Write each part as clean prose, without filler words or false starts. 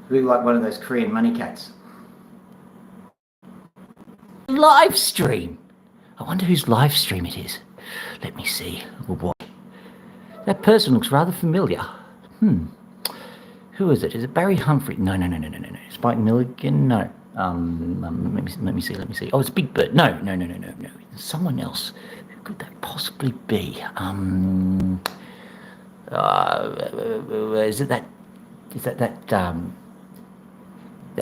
We like one of those Korean money cats. Live stream. I wonder whose live stream it is. Let me see. What? That person looks rather familiar. Who is it? Is it Barry Humphrey? No. Spike Milligan? No. Let me see. Oh, it's Big Bird. No. There's someone else. Who could that possibly be? Is it that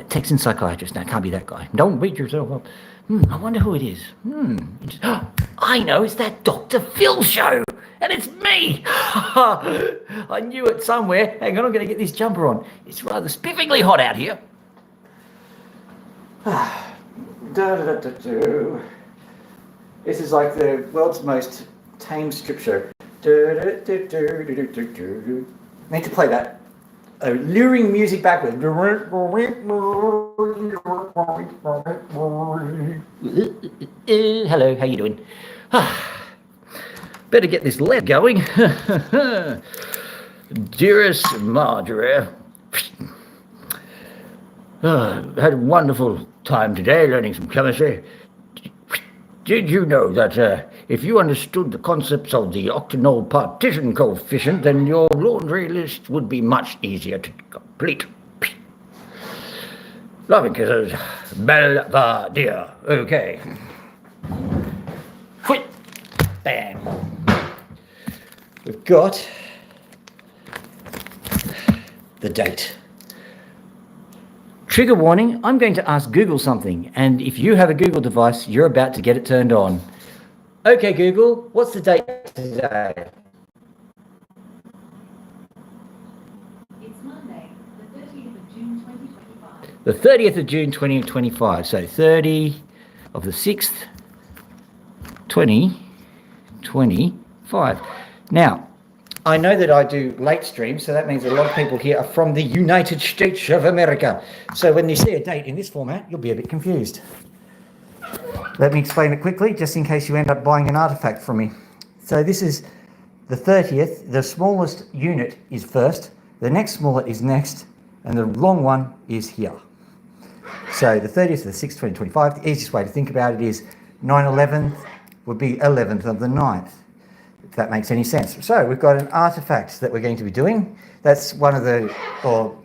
Texan psychiatrist? No, it can't be that guy. Don't beat yourself up. I wonder who it is. I know, it's that Dr. Phil show. And it's me. I knew it somewhere. Hang on, I'm going to get this jumper on. It's rather spiffingly hot out here. This is like the world's most tame strip show. Need to play that luring music backwards. Hello, how you doing? Better get this lead going. Dearest Marjorie, had a wonderful time today learning some chemistry. Did you know that if you understood the concepts of the octanol partition coefficient, then your laundry list would be much easier to complete? Loving kisses, Belvedere. Okay. Quit. Bang. We've got the date. Trigger warning, I'm going to ask Google something, and if you have a Google device, you're about to get it turned on. Okay, Google, what's the date today? It's Monday, the 30th of June 2025. The 30th of June 2025, so 30 of the 6th, 2025. Now, I know that I do late streams, so that means a lot of people here are from the United States of America. So when you see a date in this format, you'll be a bit confused. Let me explain it quickly, just in case you end up buying an artifact from me. So this is the 30th. The smallest unit is first, the next smallest is next, and the long one is here. So the 30th of the 6th, 2025, the easiest way to think about it is 9/11 would be 11th of the 9th. If that makes any sense. So we've got an artifact that we're going to be doing. That's one of the, or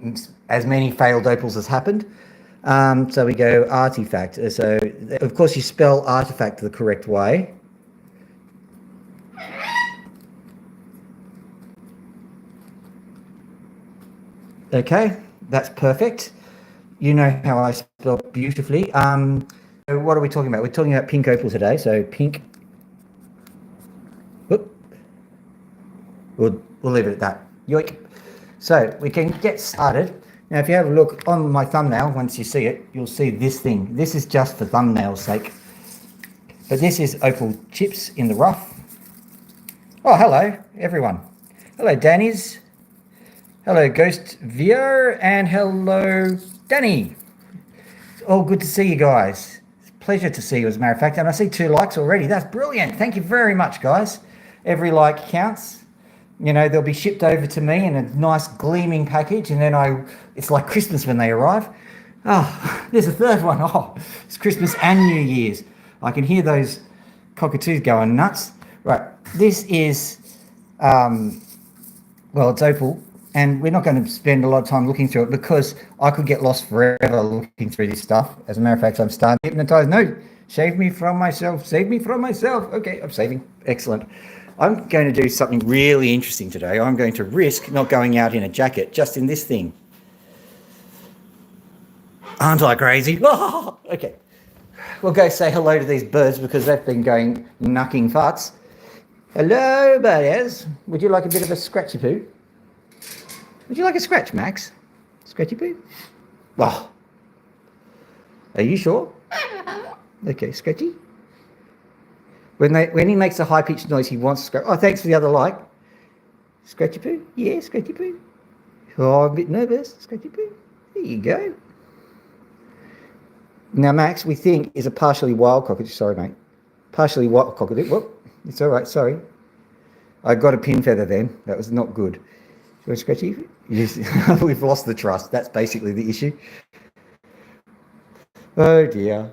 as many failed opals as happened. So we go artifact. So of course you spell artifact the correct way. Okay, that's perfect. You know how I spell beautifully. So what are we talking about? We're talking about pink opal today. So pink. We'll leave it at that. Yoink. So we can get started. Now, if you have a look on my thumbnail, once you see it, you'll see this thing. This is just for thumbnail's sake. But this is opal chips in the rough. Oh, hello, everyone. Hello, Danny's. Hello, Ghost Vio. And hello, Danny. It's all good to see you guys. It's a pleasure to see you, as a matter of fact. And I see 2 likes already. That's brilliant. Thank you very much, guys. Every like counts. You know, they'll be shipped over to me in a nice gleaming package, and then it's like Christmas when they arrive. Oh, there's a third one. Oh, it's Christmas and New Year's. I can hear those cockatoos going nuts. Right, this is, well, it's opal, and we're not going to spend a lot of time looking through it because I could get lost forever looking through this stuff. As a matter of fact, I'm starting to hypnotize. No, save me from myself. Save me from myself. Okay, I'm saving. Excellent. I'm going to do something really interesting today. I'm going to risk not going out in a jacket, just in this thing. Aren't I crazy? Oh, okay. We'll go say hello to these birds because they've been going knucking farts. Hello, buddies. Would you like a bit of a scratchy poo? Would you like a scratch, Max? Scratchy poo? Oh. Are you sure? Okay, scratchy. When he makes a high-pitched noise, he wants to scratch. Oh, thanks for the other like. Scratchy poo? Yeah, scratchy poo. Oh, I'm a bit nervous. Scratchy poo. There you go. Now, Max, we think, is a partially wild cockatoo. Sorry, mate. Partially wild cockatoo. Whoop. It's all right. Sorry. I got a pin feather then. That was not good. want scratchy? We've lost the trust. That's basically the issue. Oh dear.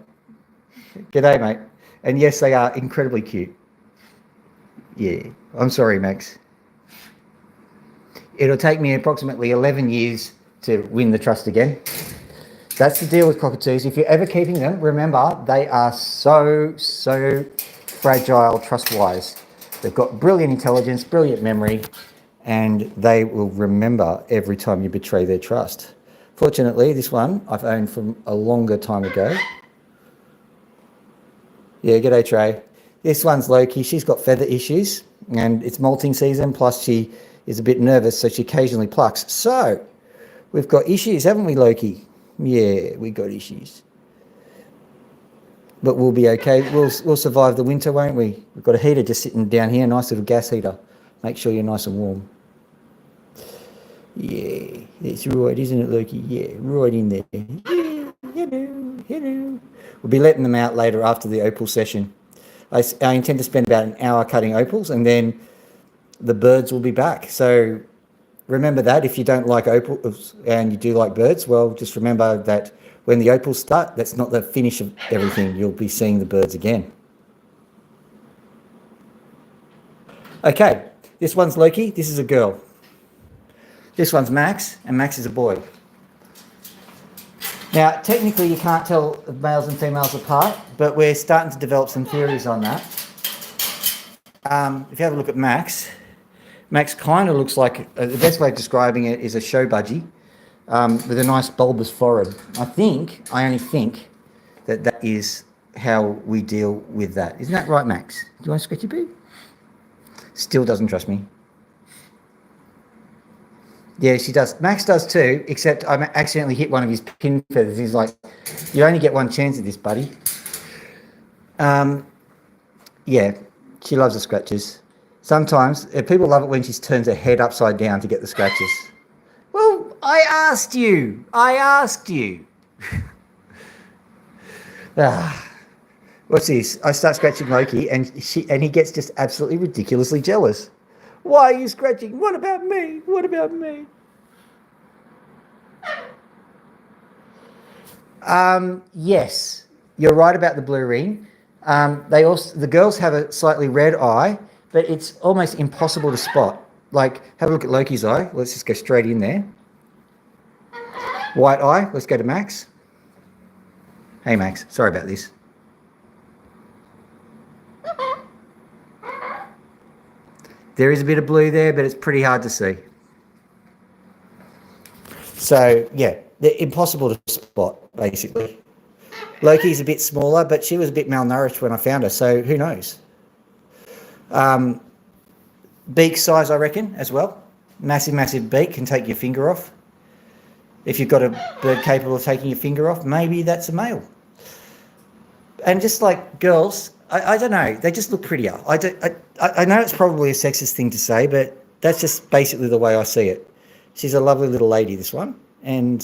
G'day, mate. And yes, they are incredibly cute. Yeah. I'm sorry, Max. It'll take me approximately 11 years to win the trust again. That's the deal with cockatoos. If you're ever keeping them, remember they are so fragile trust-wise. They've got brilliant intelligence, brilliant memory, and they will remember every time you betray their trust. Fortunately, this one I've owned from a longer time ago. Yeah, g'day Trey. This one's Loki. She's got feather issues, and it's molting season, plus she is a bit nervous, so she occasionally plucks. So, we've got issues, haven't we, Loki? Yeah, we got issues. But we'll be okay. We'll survive the winter, won't we? We've got a heater just sitting down here, a nice little gas heater. Make sure you're nice and warm. Yeah, that's right, isn't it, Loki? Yeah, right in there. Yeah, hello. We'll be letting them out later after the opal session. I intend to spend about an hour cutting opals, and then the birds will be back. So remember that if you don't like opals and you do like birds, well, just remember that when the opals start, that's not the finish of everything. You'll be seeing the birds again. Okay, this one's Loki. This is a girl. This one's Max, and Max is a boy. Now, technically, you can't tell males and females apart, but we're starting to develop some theories on that. If you have a look at Max, Max kind of looks like, the best way of describing it is a show budgie with a nice bulbous forehead. I only think that is how we deal with that. Isn't that right, Max? Do you want to scratch your boo? Still doesn't trust me. Yeah, she does. Max does too, except I accidentally hit one of his pin feathers. He's like, you only get one chance at this, buddy. Yeah, she loves the scratches. Sometimes people love it when she turns her head upside down to get the scratches. Well, I asked you. What's this? I start scratching Loki, and he gets just absolutely ridiculously jealous. Why are you scratching? What about me? Yes, you're right about the blue ring. The girls have a slightly red eye, but it's almost impossible to spot. Like, have a look at Loki's eye. Let's just go straight in there. White eye. Let's go to Max. Hey, Max. Sorry about this. There is a bit of blue there, but it's pretty hard to see. So, yeah, they're impossible to spot, basically. Loki's a bit smaller, but she was a bit malnourished when I found her, so who knows? Beak size, I reckon, as well. Massive beak can take your finger off. If you've got a bird capable of taking your finger off, maybe that's a male. And just like girls, I don't know, they just look prettier. I know it's probably a sexist thing to say, but that's just basically the way I see it. She's a lovely little lady, this one, and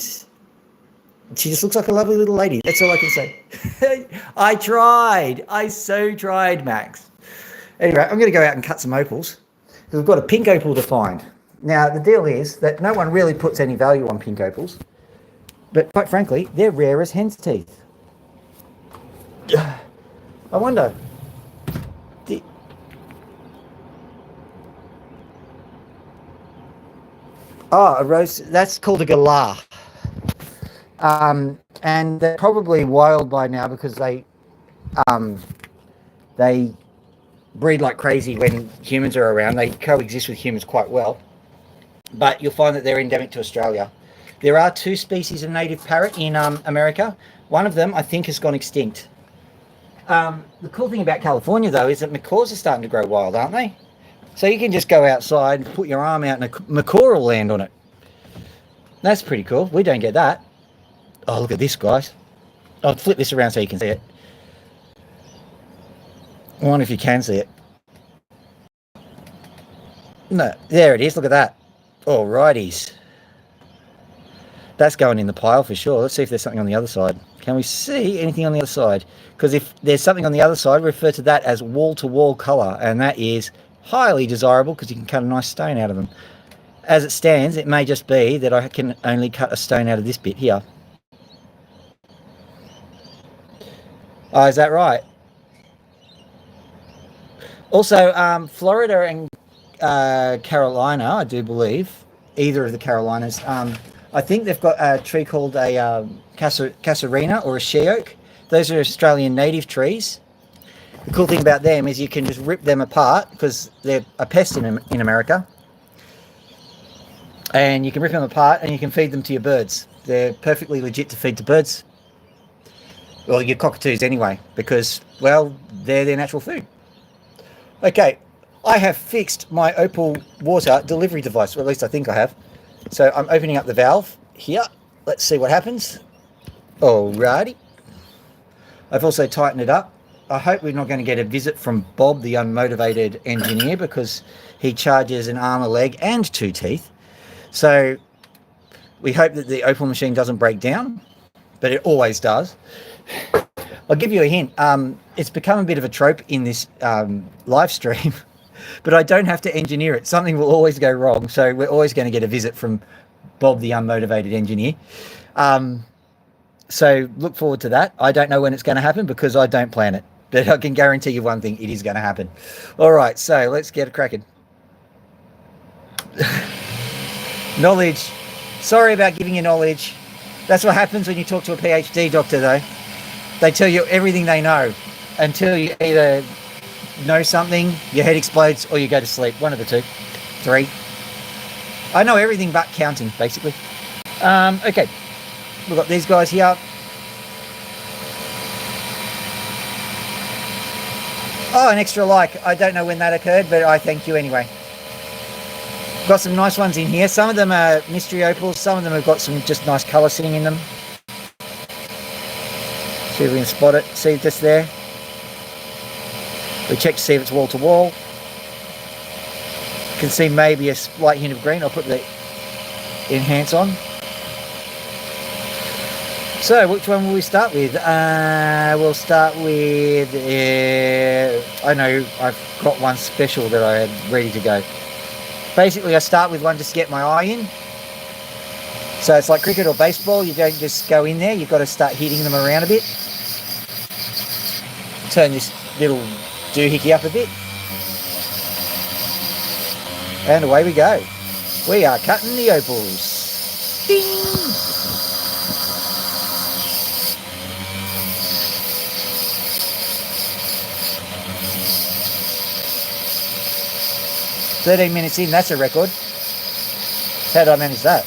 she just looks like a lovely little lady. That's all I can say. I so tried, Max. Anyway, I'm going to go out and cut some opals, because we've got a pink opal to find. Now, the deal is that no one really puts any value on pink opals, but quite frankly, they're rare as hen's teeth. I wonder. A rose, that's called a galah. And they're probably wild by now because they breed like crazy when humans are around. They coexist with humans quite well. But you'll find that they're endemic to Australia. There are 2 species of native parrot in America. One of them, I think, has gone extinct. The cool thing about California, though, is that macaws are starting to grow wild, aren't they? So you can just go outside and put your arm out and a macaw will land on it. That's pretty cool. We don't get that. Oh, look at this, guys. I'll flip this around so you can see it. I wonder if you can see it. No, there it is. Look at that. Alrighties. That's going in the pile for sure. Let's see if there's something on the other side. Can we see anything on the other side? Because if there's something on the other side, refer to that as wall-to-wall colour, and that is highly desirable because you can cut a nice stone out of them. as it stands, it may just be that I can only cut a stone out of this bit here. Oh, is that right? Also, Florida and Carolina, I do believe, either of the Carolinas, I think they've got a tree called a casuarina or a she oak. Those are Australian native trees. The cool thing about them is you can just rip them apart because they're a pest in America. And you can rip them apart and you can feed them to your birds. They're perfectly legit to feed to birds. Well, your cockatoos anyway, because, well, they're their natural food. Okay, I have fixed my Opal water delivery device, or at least I think I have. So I'm opening up the valve here. Let's see what happens. Alrighty. I've also tightened it up. I hope we're not going to get a visit from Bob, the unmotivated engineer, because he charges an arm, a leg, and 2 teeth. So we hope that the Opal machine doesn't break down, but it always does. I'll give you a hint. It's become a bit of a trope in this live stream, but I don't have to engineer it. Something will always go wrong, so we're always going to get a visit from Bob, the unmotivated engineer. So look forward to that. I don't know when it's going to happen because I don't plan it, but I can guarantee you one thing, it is going to happen. All right, so let's get cracking. Knowledge. Sorry about giving you knowledge. That's what happens when you talk to a PhD doctor, though. They tell you everything they know until you either know something, your head explodes, or you go to sleep. One of the two. 3. I know everything but counting, basically. Okay. We've got these guys here. Oh, an extra like. I don't know when that occurred, but I thank you anyway. Got some nice ones in here. Some of them are mystery opals. Some of them have got some just nice colour sitting in them. See if we can spot it. See just there. We check to see if it's wall to wall. You can see maybe a slight hint of green. I'll put the enhance on. So which one will we start with? We'll start with, I know I've got one special that I had ready to go. Basically I start with one just to get my eye in. So it's like cricket or baseball, you don't just go in there, you've got to start hitting them around a bit. Turn this little doohickey up a bit. And away we go. We are cutting the opals. Ding! "13 minutes in, that's a record." How did I manage that?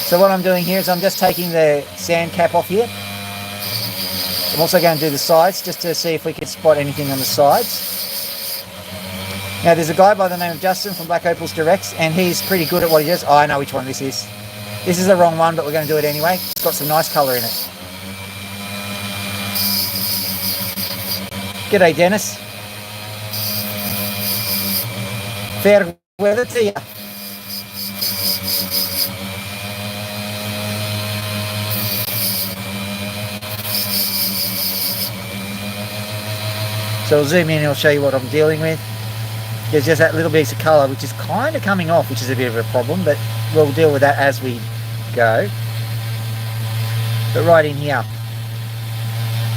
So what I'm doing here is I'm just taking the sand cap off here. I'm also going to do the sides just to see if we can spot anything on the sides. Now there's a guy by the name of Justin from Black Opals Directs, and he's pretty good at what he does. Oh, I know which one this is. This is the wrong one, but we're going to do it anyway. It's got some nice colour in it. G'day, Dennis. Fair weather to you. So I'll zoom in and I'll show you what I'm dealing with. There's just that little piece of colour which is kind of coming off, which is a bit of a problem, but we'll deal with that as we go. But right in here,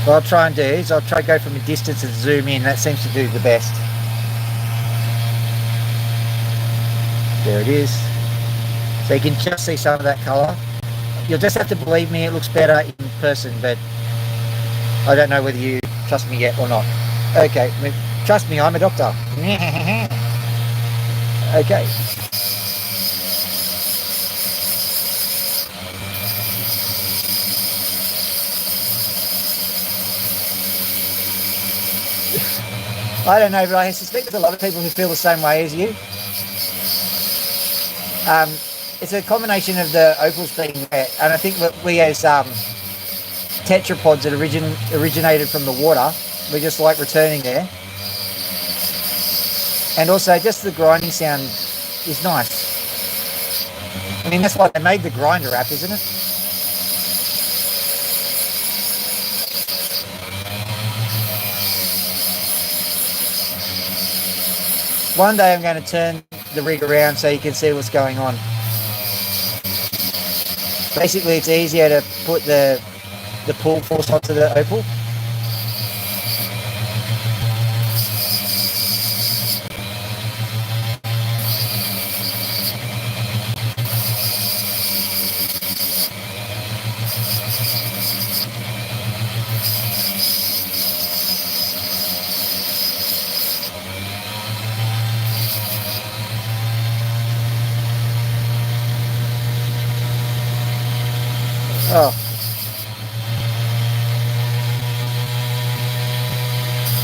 what I'll try and do is I'll try to go from a distance and zoom in. That seems to do the best. There it is. So you can just see some of that colour. You'll just have to believe me, it looks better in person, but I don't know whether you trust me yet or not. Okay, trust me, I'm a doctor. Okay. I don't know, but I suspect there's a lot of people who feel the same way as you. It's a combination of the opals being wet, and I think that we as tetrapods that originated from the water, we just like returning there. And also just the grinding sound is nice. I mean, that's why they made the grinder app, isn't it? One day I'm going to turn the rig around so you can see what's going on. Basically, it's easier to put the pull force onto the Opal. Oh.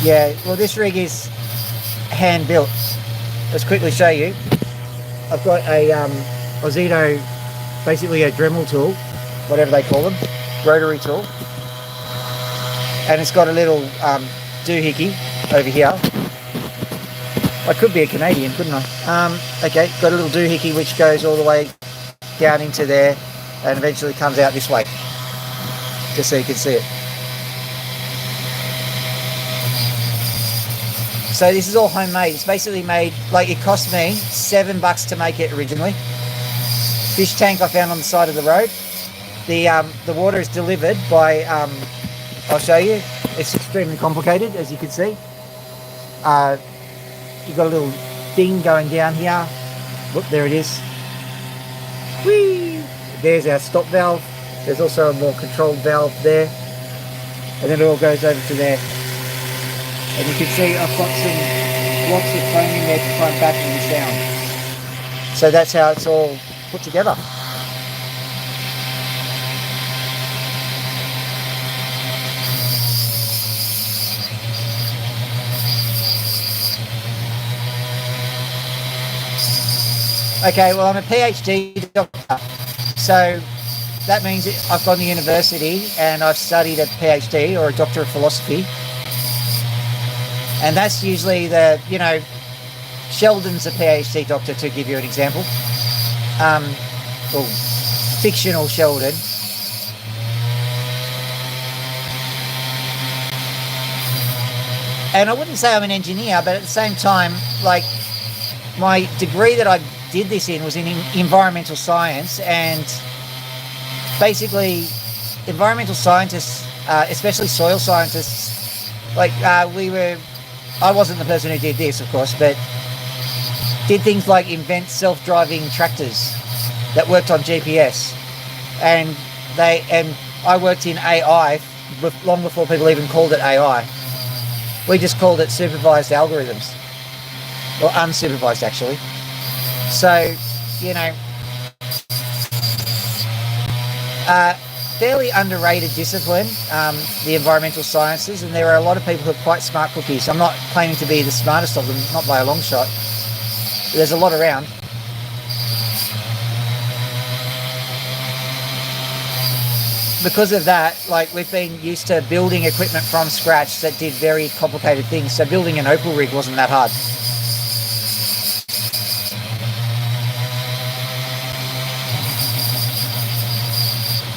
Yeah, well this rig is hand built. Let's quickly show you. I've got a Ozito, basically a Dremel tool, whatever they call them, rotary tool. And it's got a little doohickey over here. I could be a Canadian, couldn't I? Okay, got a little doohickey which goes all the way down into there and eventually comes out this way, just so you can see it. So this is all homemade. It's basically made, like it cost me $7 to make it originally. Fish tank I found on the side of the road. The water is delivered by, I'll show you. It's extremely complicated, as you can see. You've got a little thing going down here. Look, there it is. Whee! There's our stop valve. There's also a more controlled valve there. And then it all goes over to there. And you can see I've got some blocks of foam in there to try and batten the sound. So that's how it's all put together. Okay, well I'm a PhD doctor, so that means I've gone to university and I've studied a PhD or a Doctor of Philosophy. And that's usually the, you know, Sheldon's a PhD doctor, to give you an example. Well, fictional Sheldon. And I wouldn't say I'm an engineer, but at the same time, like, my degree that I did this in was in environmental science, and basically environmental scientists, especially soil scientists, like I wasn't the person who did this, of course, but did things like invent self-driving tractors that worked on GPS, and I worked in AI long before people even called it AI. We just called it supervised algorithms, or unsupervised actually. So, you know, fairly underrated discipline, the environmental sciences, and there are a lot of people who are quite smart cookies. I'm not claiming to be the smartest of them, not by a long shot. But there's a lot around. Because of that, like, we've been used to building equipment from scratch that did very complicated things. So building an Opal rig wasn't that hard.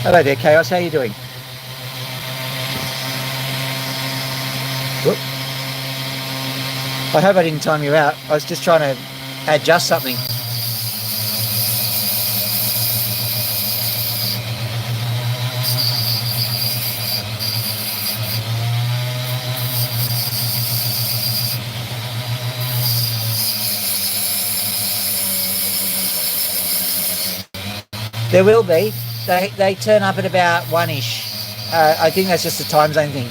Hello there, Chaos. How are you doing? Whoop. I hope I didn't time you out. I was just trying to adjust something. There will be. They turn up at about 1-ish. I think that's just a time zone thing.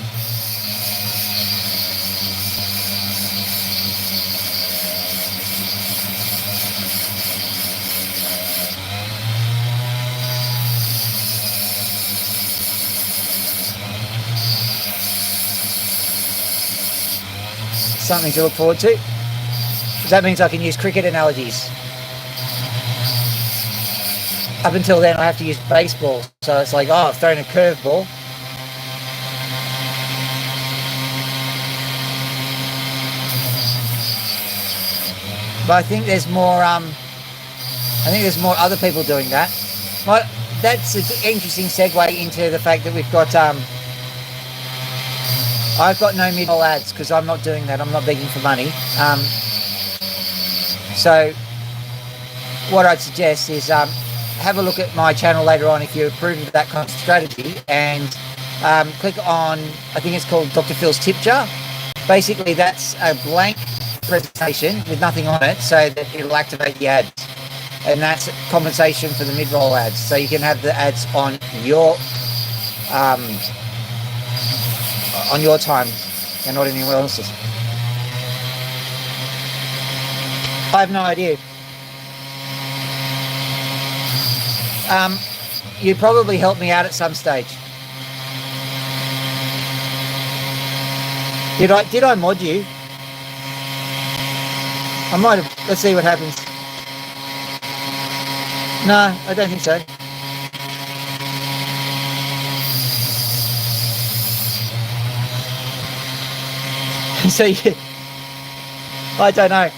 Something to look forward to. That means I can use cricket analogies. Up until then, I have to use baseball. So it's like, oh, I've thrown a curveball. But I think there's more. Other people doing that. Well, that's an interesting segue into the fact that we've got. I've got no mid-roll ads because I'm not doing that. I'm not begging for money. So what I'd suggest is have a look at my channel later on if you approve of that kind of strategy, and click on, I think it's called Dr. Phil's Tip Jar. Basically, that's a blank presentation with nothing on it, so that it'll activate the ads, and that's compensation for the mid-roll ads. So you can have the ads on your time and not anyone else's. I have no idea. You probably helped me out at some stage. Did I mod you? I might have. Let's see what happens. No, I don't think so. So I don't know.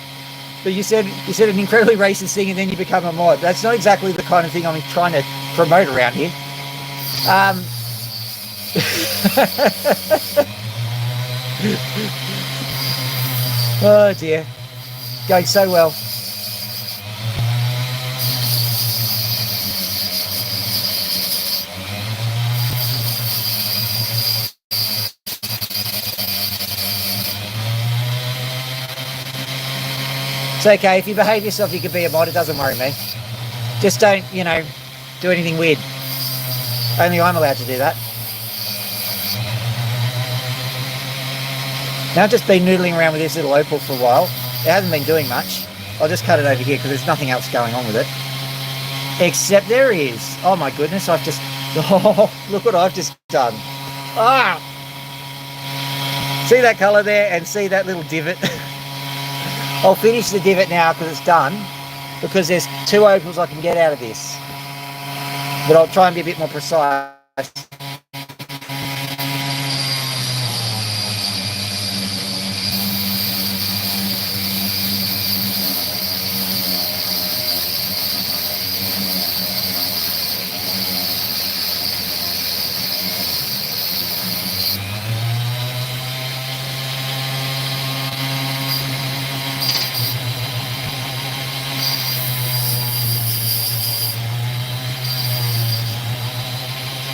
But you said an incredibly racist thing, and then you become a mod. That's not exactly the kind of thing I'm trying to promote around here. Oh dear, going so well. It's okay, if you behave yourself, you can be a mod, it doesn't worry me. Just don't, do anything weird. Only I'm allowed to do that. Now I've just been noodling around with this little Opal for a while. It hasn't been doing much. I'll just cut it over here because there's nothing else going on with it. Except there is. Oh my goodness, oh, look what I've just done. Ah! See that colour there, and see that little divot? I'll finish the divot now because it's done, because there's 2 opals I can get out of this. But I'll try and be a bit more precise.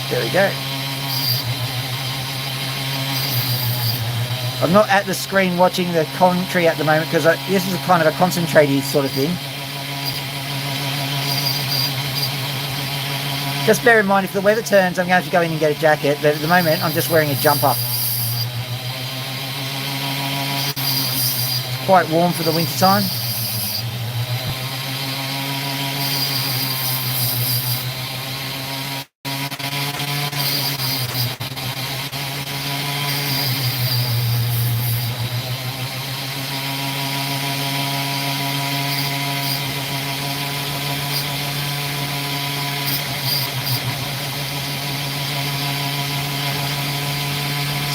There we go. I'm not at the screen watching the commentary at the moment because this is a kind of a concentrated sort of thing. Just bear in mind, if the weather turns, I'm going to have to go in and get a jacket, but at the moment I'm just wearing a jumper. It's quite warm for the winter time.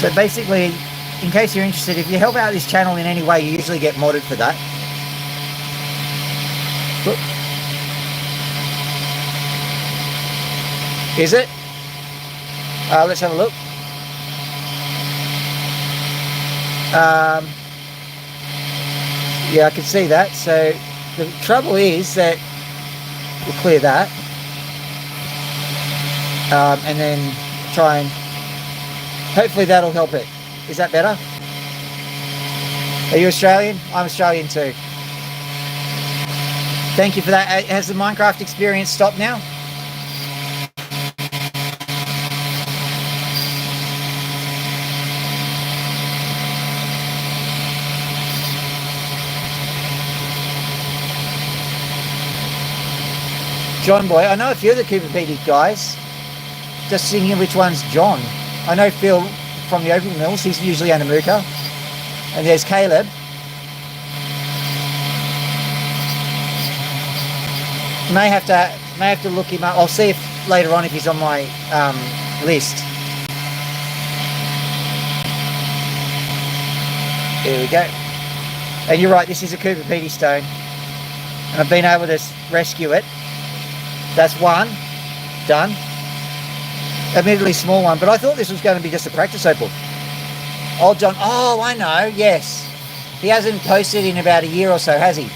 So basically, in case you're interested, if you help out this channel in any way, you usually get modded for that. Is it? Let's have a look. Yeah, I can see that. So the trouble is that we'll clear that. And then try and hopefully that'll help it. Is that better? Are you Australian? I'm Australian too. Thank you for that. Has the Minecraft experience stopped now? John Boy, I know a few of the Cooper PD guys. Just thinking which one's John. I know Phil from the Opal Mills, he's usually Anamuka. And there's Caleb. May have to look him up. I'll see if later on if he's on my list. Here we go. And you're right, this is a Cooper PD stone. And I've been able to rescue it. That's one. Done. Admittedly small one, but I thought this was going to be just a practice opal. Old John. Oh, I know. Yes. He hasn't posted in about a year or so, has he?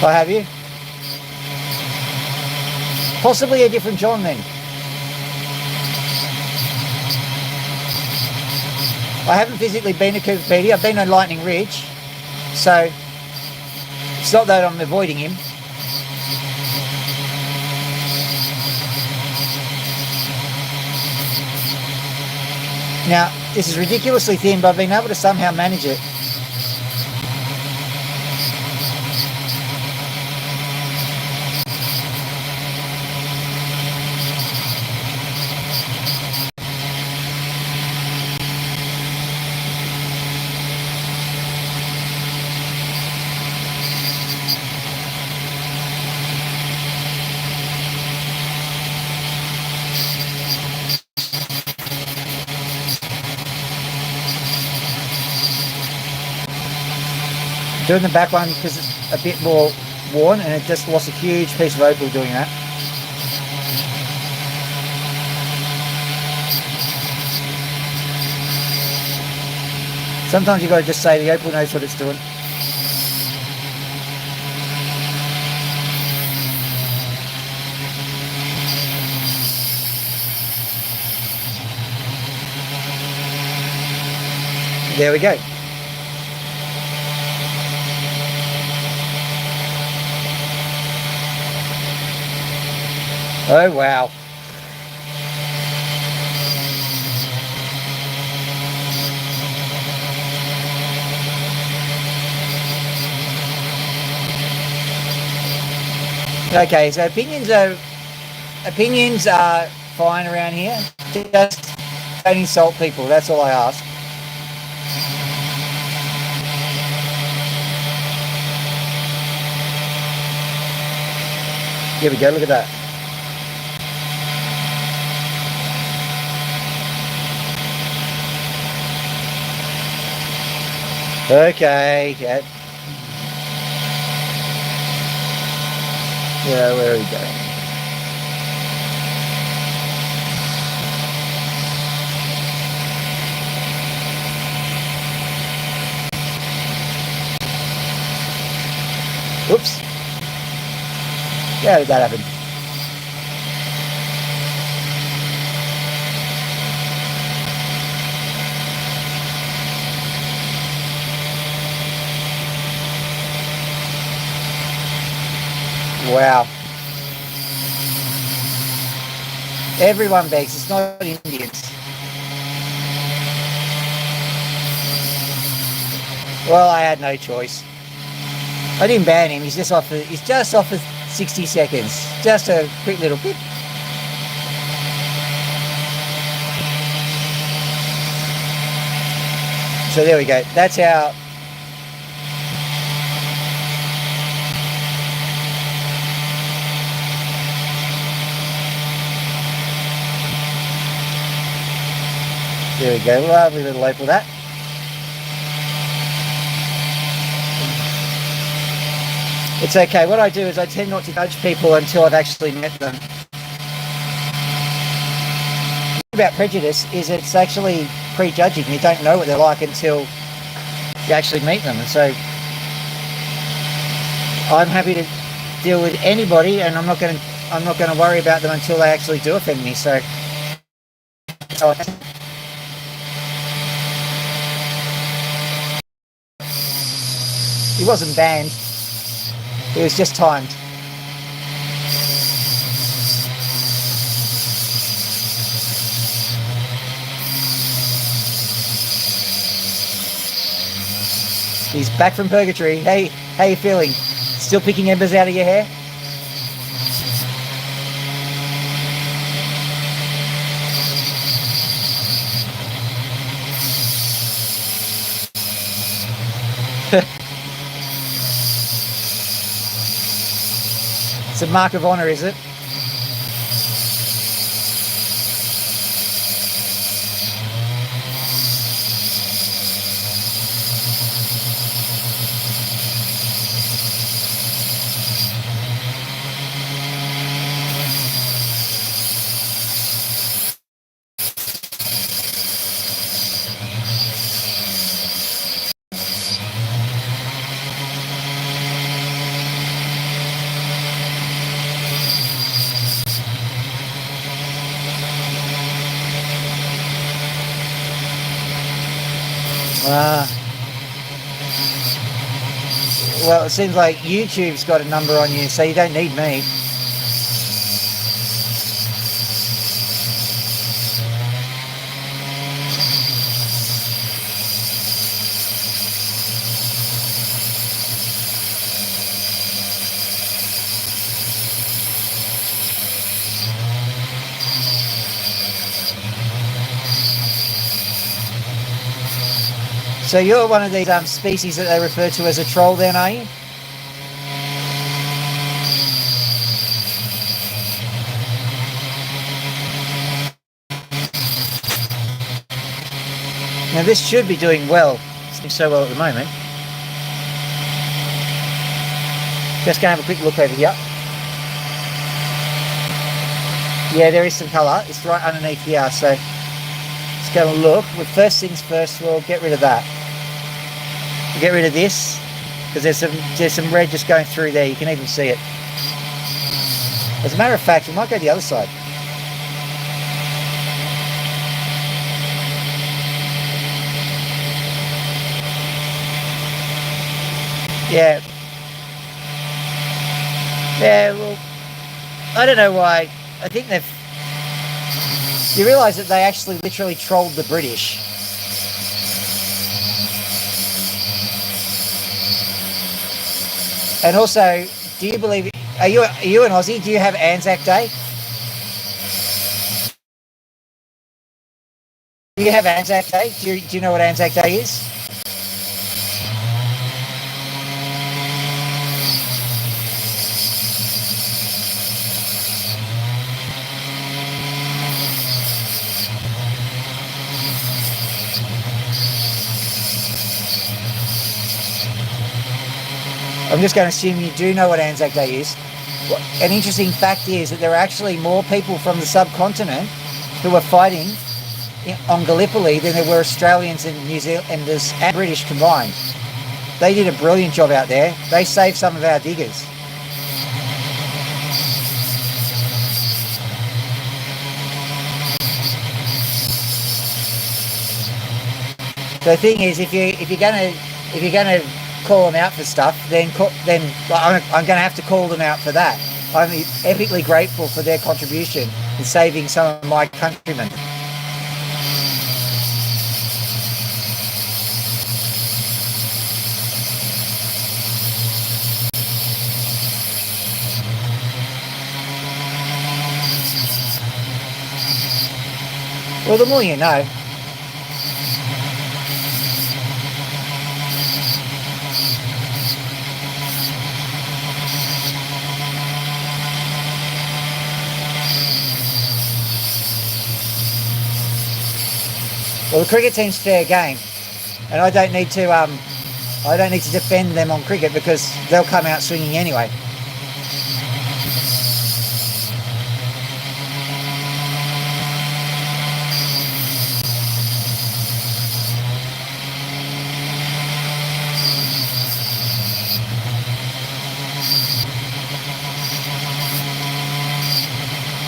Oh, have you? Possibly a different John then. I haven't physically been to Cooper Pedy. I've been on Lightning Ridge. So it's not that I'm avoiding him. Now, this is ridiculously thin, but I've been able to somehow manage it. Doing the back one because it's a bit more worn, and it just lost a huge piece of opal doing that. Sometimes you've got to just say the opal knows what it's doing. There we go. Oh, wow. Okay, so opinions are fine around here. Just don't insult people. That's all I ask. Here we go. Look at that. Okay, yeah. Yeah, where are we going? Whoops. How did that happen? Wow. Everyone begs, it's not Indians. Well, I had no choice. I didn't ban him, he's just off for 60 seconds. Just a quick little bit. So there we go. That's how. There we go, lovely little opal that. It's okay, what I do is I tend not to judge people until I've actually met them. The thing about prejudice is it's actually prejudging. You don't know what they're like until you actually meet them. And so I'm happy to deal with anybody, and I'm not going to worry about them until they actually do offend me. So he wasn't banned. It was just timed. He's back from purgatory. Hey, how you feeling? Still picking embers out of your hair? It's a mark of honor, is it? Well, it seems like YouTube's got a number on you, so you don't need me. So you're one of these species that they refer to as a troll then, are you? Now this should be doing well. It's doing so well at the moment. Just going to have a quick look over here. Yeah, there is some colour. It's right underneath here, so let's go and look. Well, first things first, we'll get rid of that. We'll get rid of this, because there's some red just going through there. You can even see it. As a matter of fact, we might go the other side. Yeah. Yeah, well, I don't know why. I think you realise that they actually literally trolled the British. And also, do you believe, are you an Aussie? Do you have Anzac Day? Do you have Anzac Day? Do you know what Anzac Day is? I'm just going to assume you do know what Anzac Day is. An interesting fact is that there are actually more people from the subcontinent who were fighting on Gallipoli than there were Australians and New Zealanders and British combined. They did a brilliant job out there. They saved some of our diggers. The thing is, if you're gonna call them out for stuff, then I'm going to have to call them out for that. I'm epically grateful for their contribution in saving some of my countrymen. Well, the more you know. Well, the cricket team's fair game, and I don't need to defend them on cricket because they'll come out swinging anyway.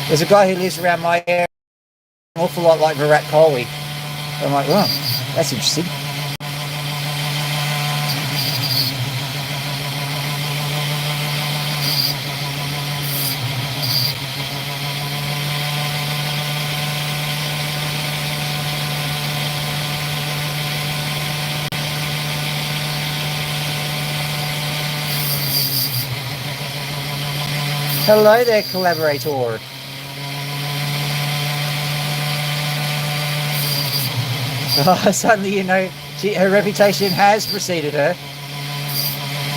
There's a guy who lives around my area, an awful lot like Virat Kohli. I'm like, oh, that's interesting. Hello there, collaborator. Oh, suddenly you know her reputation has preceded her.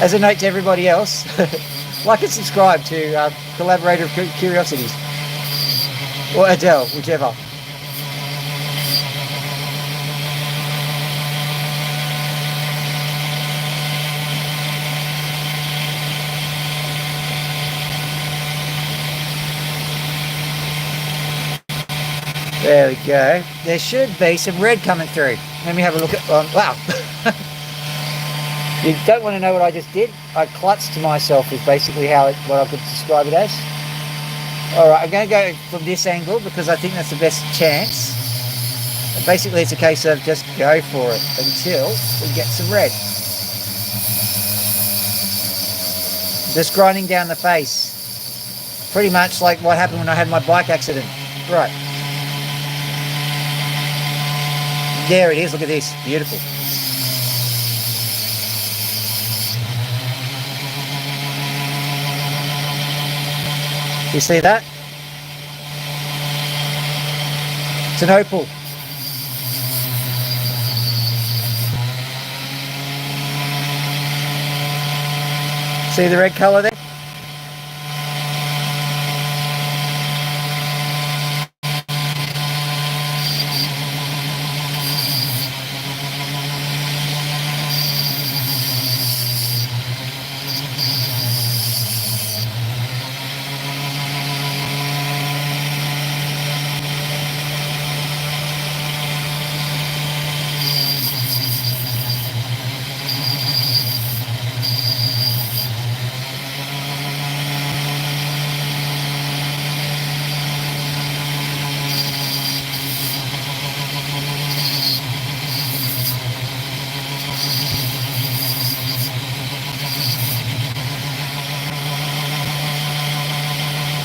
As a note to everybody else, like and subscribe to Collaborator of Curiosities. Or Adele, whichever. There we go. There should be some red coming through. Let me have a look at... wow. You don't want to know what I just did? I clutched to myself is basically what I could describe it as. Alright, I'm going to go from this angle because I think that's the best chance. Basically, it's a case of just go for it until we get some red. Just grinding down the face. Pretty much like what happened when I had my bike accident. Right. There it is. Look at this. Beautiful. You see that? It's an opal. See the red colour there?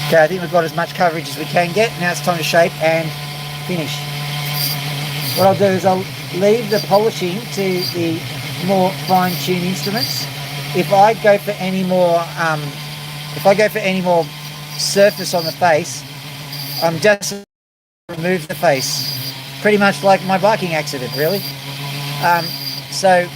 Okay, I think we've got as much coverage as we can get. Now it's time to shape and finish. What I'll do is I'll leave the polishing to the more fine-tuned instruments. If I go for any more, surface on the face, I'm just remove the face, pretty much like my biking accident, really. So.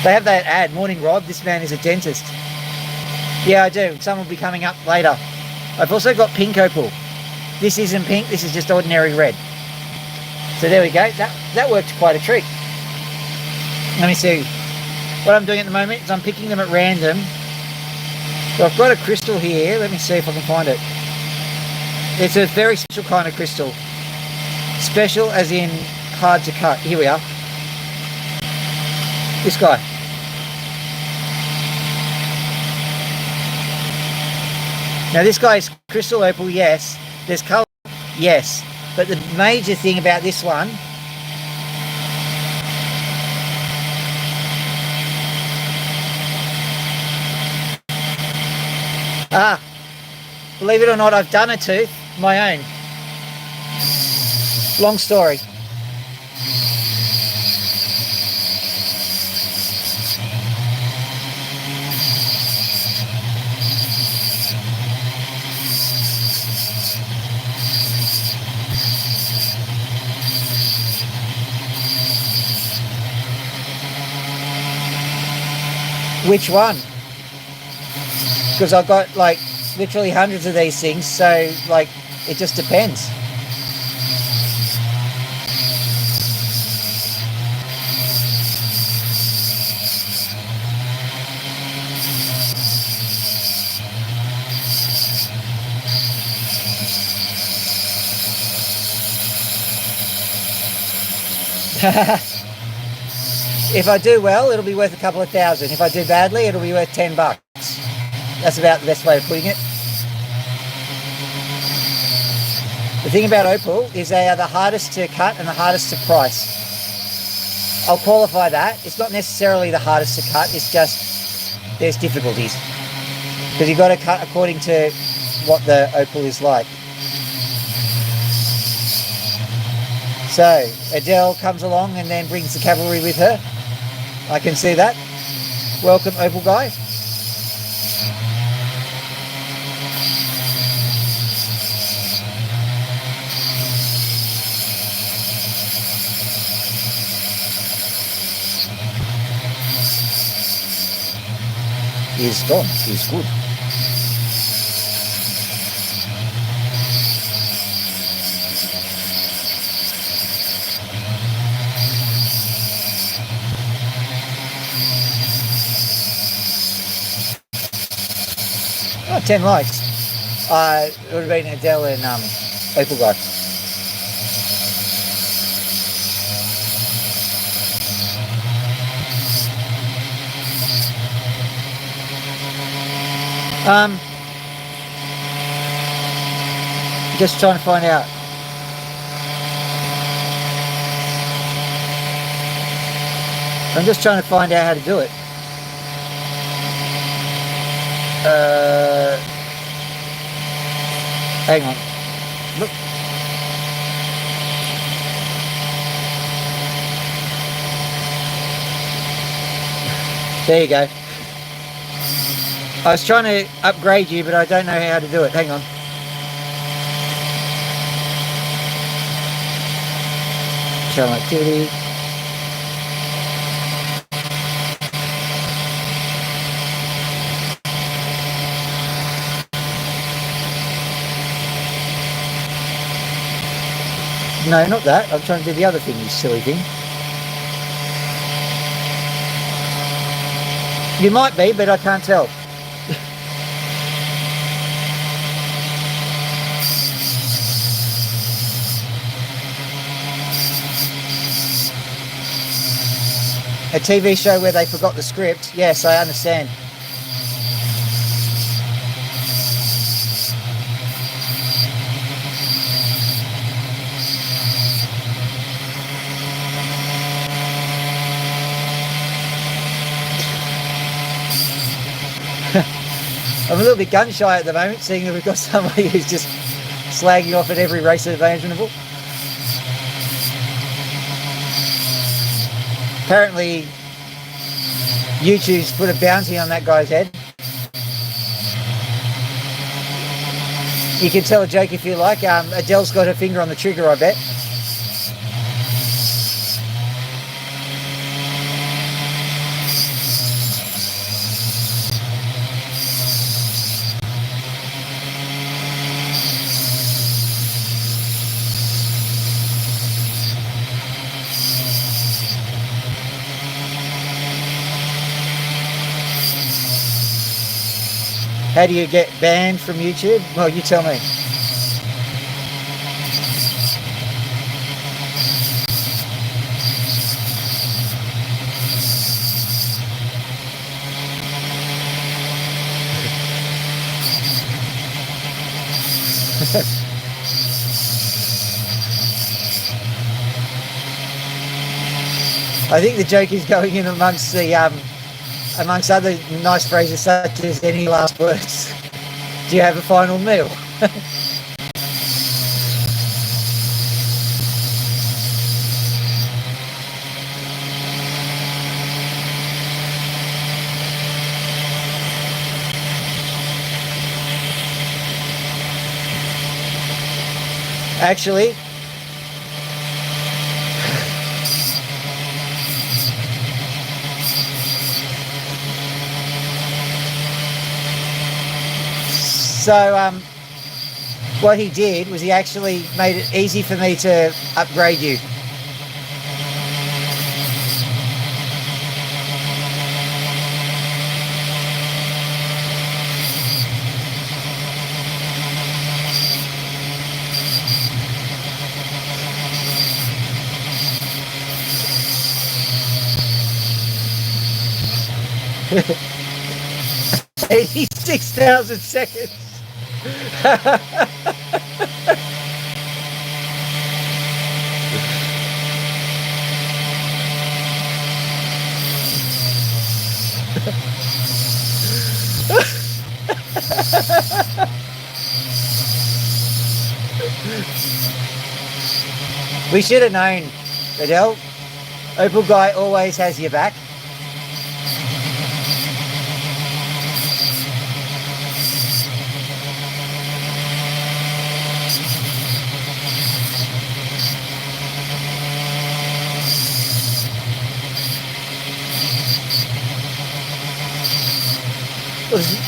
They have that ad, Morning Rod, this man is a dentist. Yeah, I do. Some will be coming up later. I've also got pink opal. This isn't pink, this is just ordinary red. So there we go. That worked quite a treat. Let me see. What I'm doing at the moment is I'm picking them at random. So I've got a crystal here. Let me see if I can find it. It's a very special kind of crystal. Special as in hard to cut. Here we are. This guy. Now this guy is crystal opal, yes. There's colour, yes. But the major thing about this one believe it or not, I've done a tooth, my own. Long story. Which one? Because I've got like literally hundreds of these things, so like it just depends. If I do well, it'll be worth a couple of thousand. If I do badly, it'll be worth $10. That's about the best way of putting it. The thing about opal is they are the hardest to cut and the hardest to price. I'll qualify that. It's not necessarily the hardest to cut, it's just there's difficulties. Because you've got to cut according to what the opal is like. So, Adele comes along and then brings the cavalry with her. I can see that. Welcome, opal guy. He's done. He's good. Oh, 10 likes. It would have been Adele and Opal guy. just trying to find out. I'm just trying to find out how to do it. Hang on. Look. There you go. I was trying to upgrade you, but I don't know how to do it. Hang on. Channel activity. No, not that. I'm trying to do the other thing, you silly thing. You might be, but I can't tell. A TV show where they forgot the script. Yes, I understand. I'm a little bit gun shy at the moment, seeing that we've got somebody who's just slagging off at every race imaginable. Apparently, YouTube's put a bounty on that guy's head. You can tell a joke if you like. Adele's got her finger on the trigger, I bet. How do you get banned from YouTube? Well, you tell me. I think the joke is going in amongst the amongst other nice phrases such as any last words. Do you have a final meal? Actually, so what he did was he actually made it easy for me to upgrade you. $86,000 seconds. We should have known, Adele. Opal guy always has your back.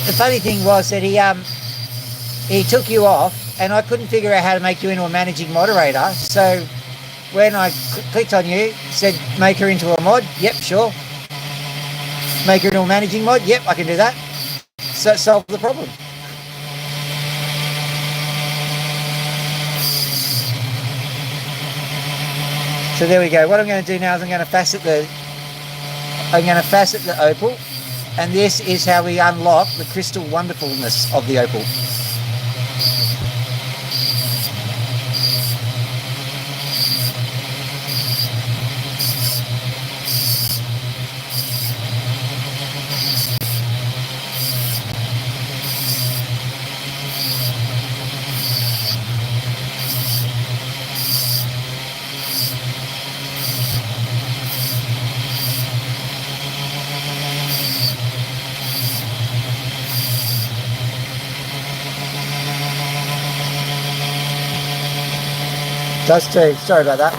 The funny thing was that he took you off, and I couldn't figure out how to make you into a managing moderator. So when I clicked on you, said make her into a mod. Yep, sure. Make her into a managing mod. Yep, I can do that. So it solved the problem. So there we go. What I'm going to do now is I'm going to facet the opal. And this is how we unlock the crystal wonderfulness of the opal. Does too. Sorry about that.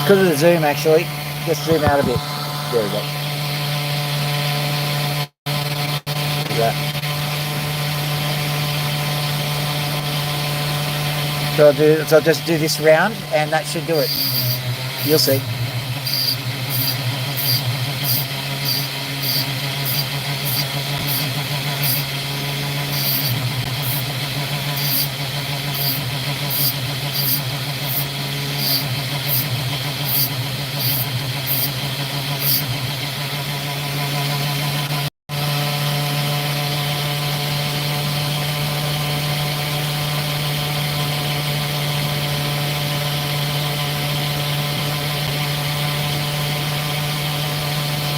Because of the zoom, actually. Just zoom out a bit. There we go. Look at that. So I'll just do this round, and that should do it. You'll see.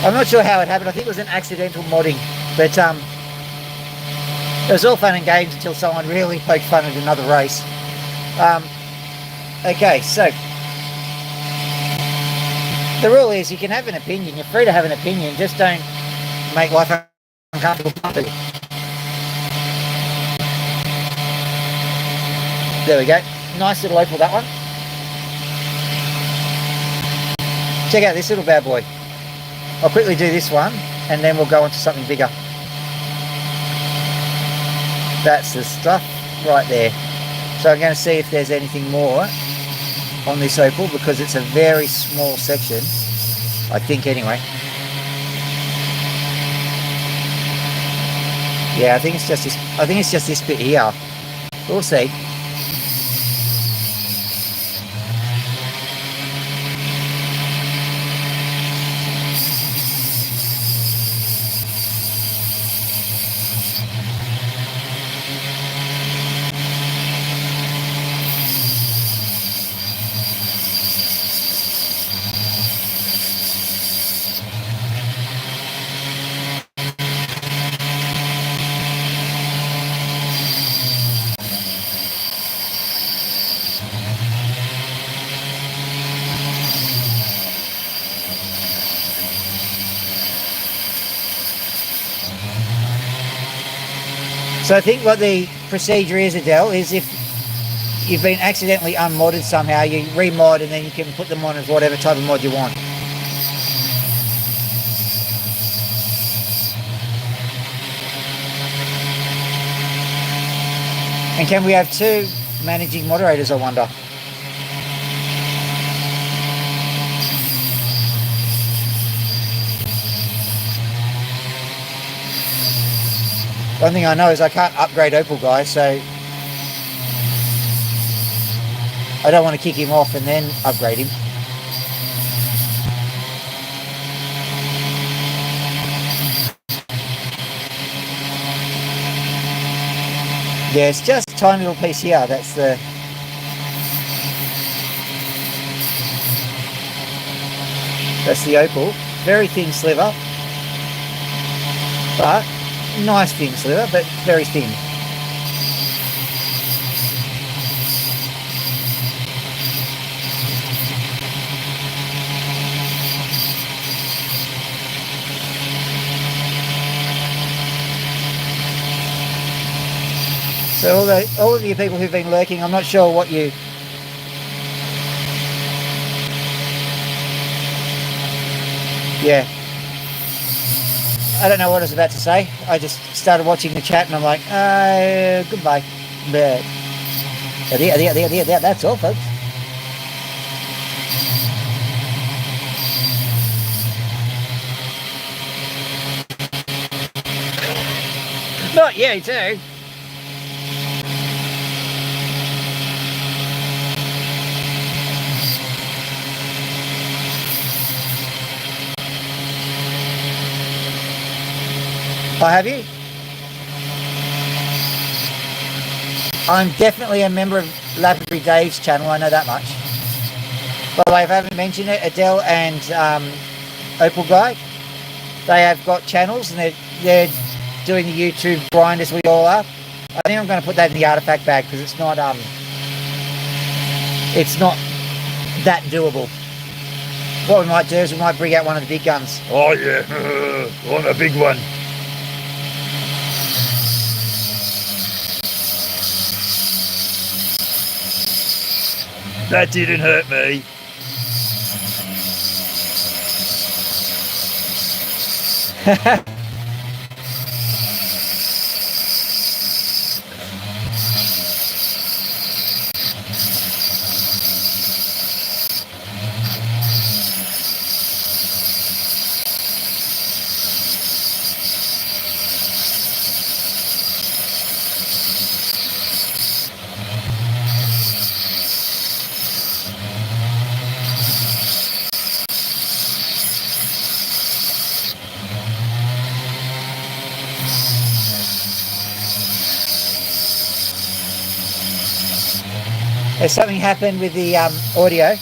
I'm not sure how it happened. I think it was an accidental modding, but it was all fun and games until someone really poked fun at another race. Okay, so the rule is you can have an opinion. You're free to have an opinion. Just don't make life uncomfortable. There we go. Nice little Opal, that one. Check out this little bad boy. I'll quickly do this one, and then we'll go on to something bigger. That's the stuff right there. So I'm going to see if there's anything more on this Opal, because it's a very small section, I think anyway. Yeah, I think it's just this. I think it's just this bit here. We'll see. So I think what the procedure is, Adele, is if you've been accidentally unmodded somehow, you remod and then you can put them on as whatever type of mod you want. And can we have two managing moderators, I wonder? One thing I know is I can't upgrade Opal Guy, so I don't want to kick him off and then upgrade him. Yeah, it's just a tiny little piece here. That's the... That's the Opal. Very thin sliver. But nice thin sliver, but very thin. So all of you people who've been lurking, I'm not sure what you... Yeah. I don't know what I was about to say. I just started watching the chat and I'm like, goodbye. But that's all, folks. Not you too. Oh, have you? I'm definitely a member of Laboratory Dave's channel, I know that much. By the way, if I haven't mentioned it, Adele and Opal Guy, they have got channels and they're doing the YouTube grind as we all are. I think I'm going to put that in the artifact bag because it's not that doable. What we might do is we might bring out one of the big guns. Oh yeah, want a big one. That didn't hurt me. Has something happened with the audio?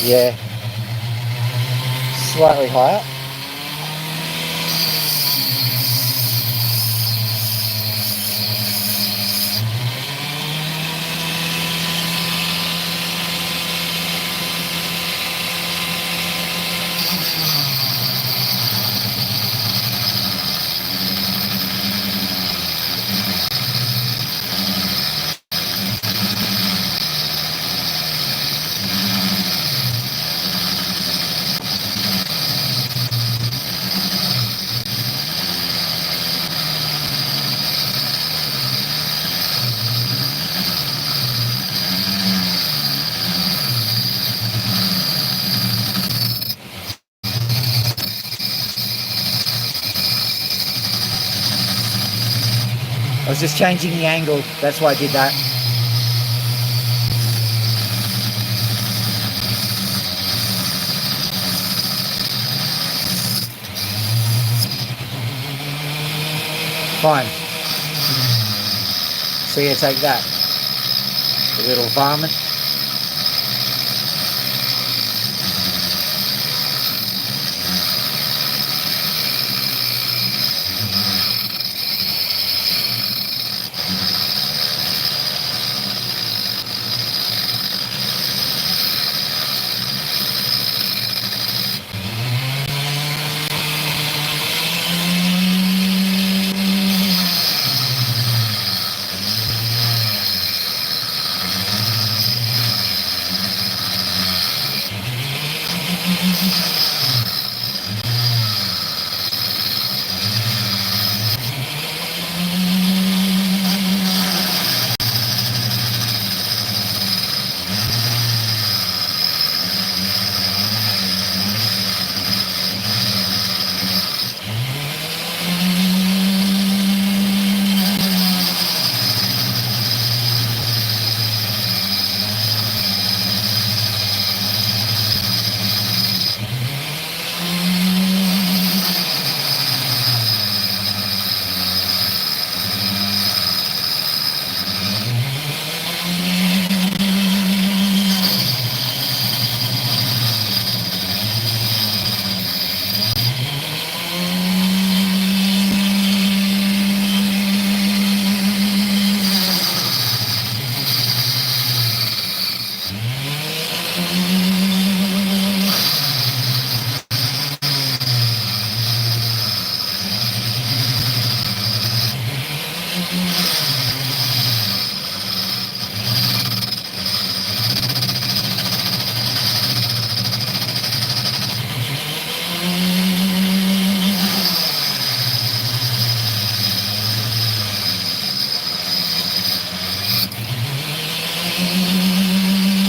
Yeah. Slightly higher. I was just changing the angle. That's why I did that. Fine. So you take that. The little varmint.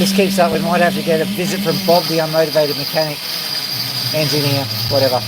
Just keeps up. We might have to get a visit from Bob, the unmotivated mechanic, engineer, whatever.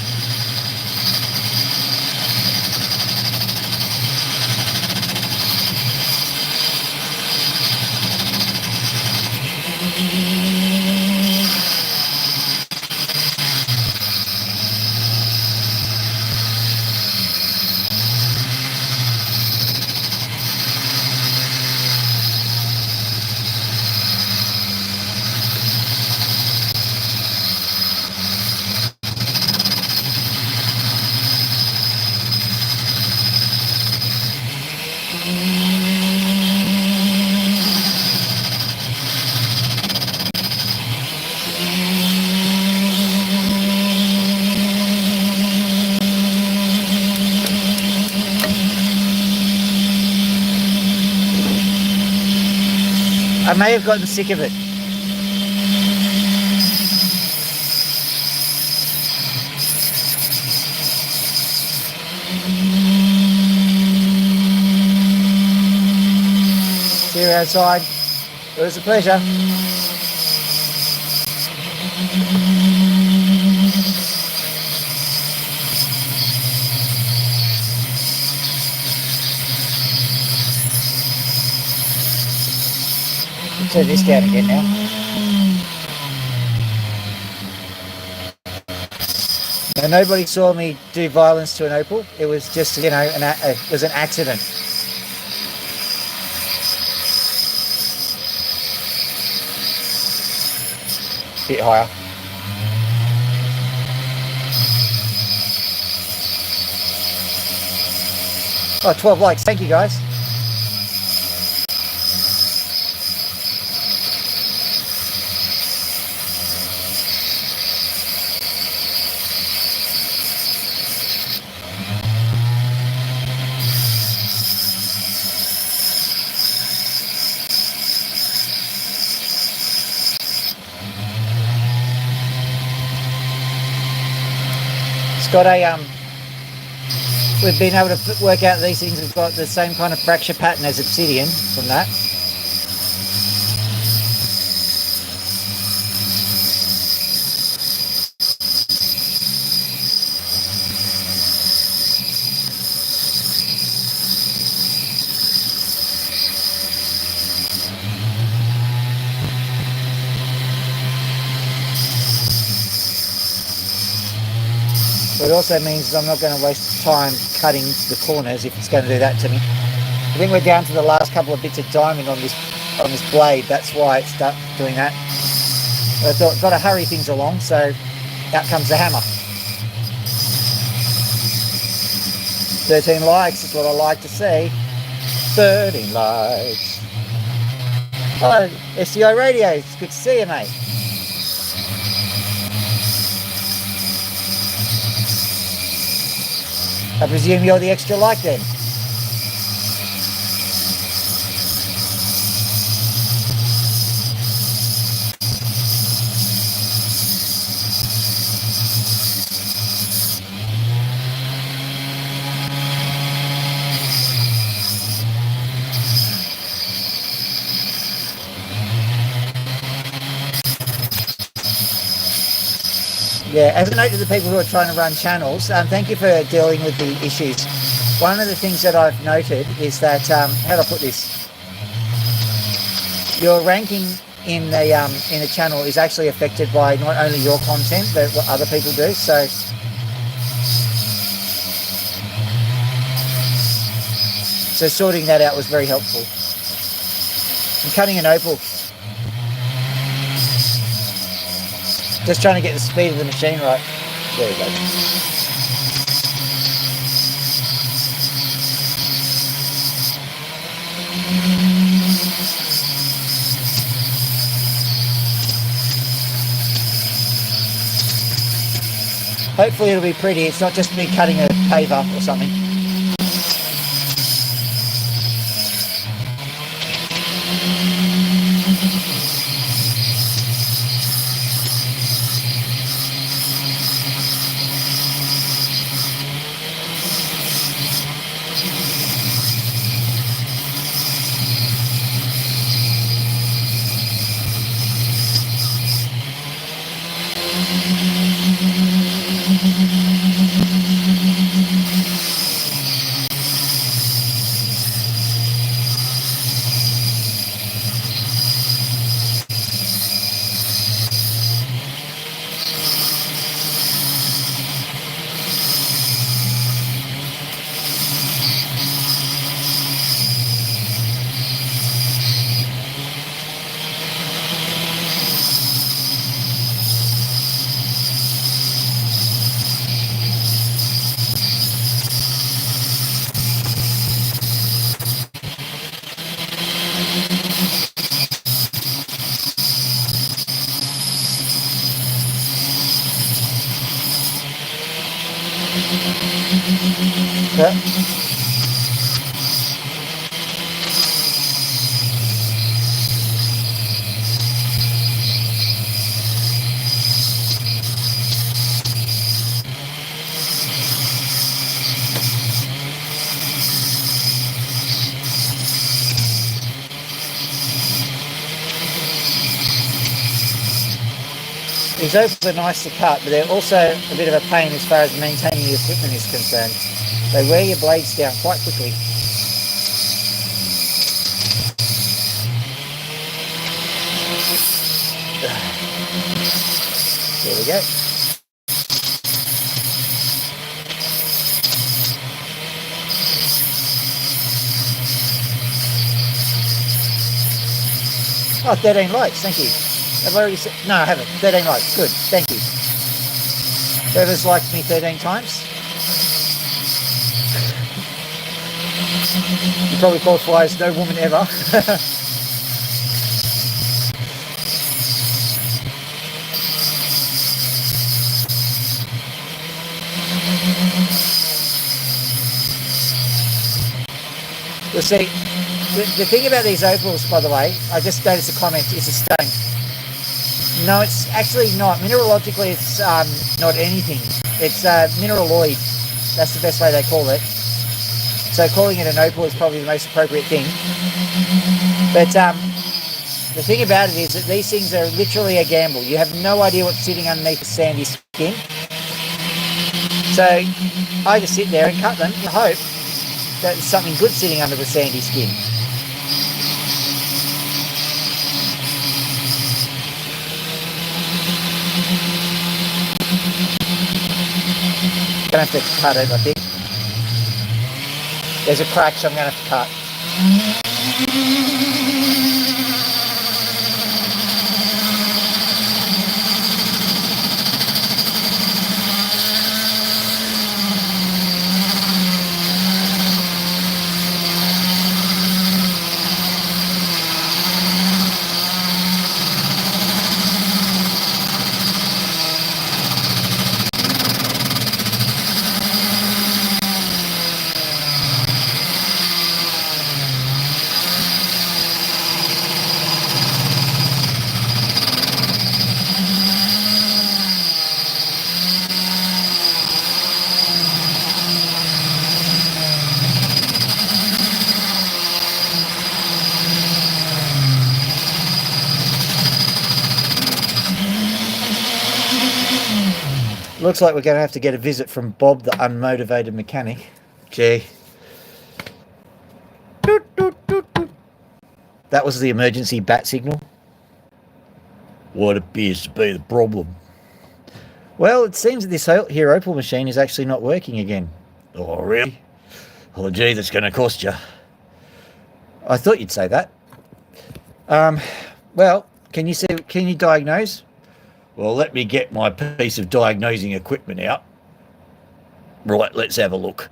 I may have gotten sick of it. See you outside. It was a pleasure. Turn this down again now. Now, nobody saw me do violence to an Opal. It was just, you know, it was an accident. Bit higher. Oh, 12 likes. Thank you, guys. Got a we've been able to work out these things. We've got the same kind of fracture pattern as obsidian from that. But it also means I'm not going to waste time cutting the corners if it's going to do that to me. I think we're down to the last couple of bits of diamond on this blade. That's why it's doing that. But I thought, got to hurry things along, so out comes the hammer. 13 likes is what I like to see. 13 likes. Hello, SCI Radio. It's good to see you, mate. I presume you're the extra like then. Yeah, as a note to the people who are trying to run channels, thank you for dealing with the issues. One of the things that I've noted is that, how do I put this? Your ranking in a channel is actually affected by not only your content, but what other people do. So sorting that out was very helpful. I'm cutting an Opal. Just trying to get the speed of the machine right. There we go. Hopefully it'll be pretty. It's not just me cutting a paver or something. Yeah. These opals are nice to cut, but they're also a bit of a pain as far as maintaining your equipment is concerned. They wear your blades down quite quickly. There we go. Oh, 13 likes, thank you. Have I already said? No, I haven't. 13 likes, good, thank you. Whoever's liked me 13 times. You probably qualify as no woman ever. You'll see, the thing about these opals, by the way, I just noticed a comment, is a stone. No, it's actually not. Mineralogically, it's not anything. It's mineraloid. That's the best way they call it. So calling it an opal is probably the most appropriate thing. But the thing about it is that these things are literally a gamble. You have no idea what's sitting underneath the sandy skin. So I just sit there and cut them and hope that there's something good sitting under the sandy skin. Gonna have to cut it, I think. There's a crack, so I'm gonna have to cut. Looks like we're going to have to get a visit from Bob, the unmotivated mechanic. Gee. That was the emergency bat signal. What appears to be the problem? Well, it seems that this here Opal machine is actually not working again. Oh, really? Oh, gee, that's going to cost you. I thought you'd say that. Well, can you diagnose? Well, let me get my piece of diagnosing equipment out. Right, let's have a look.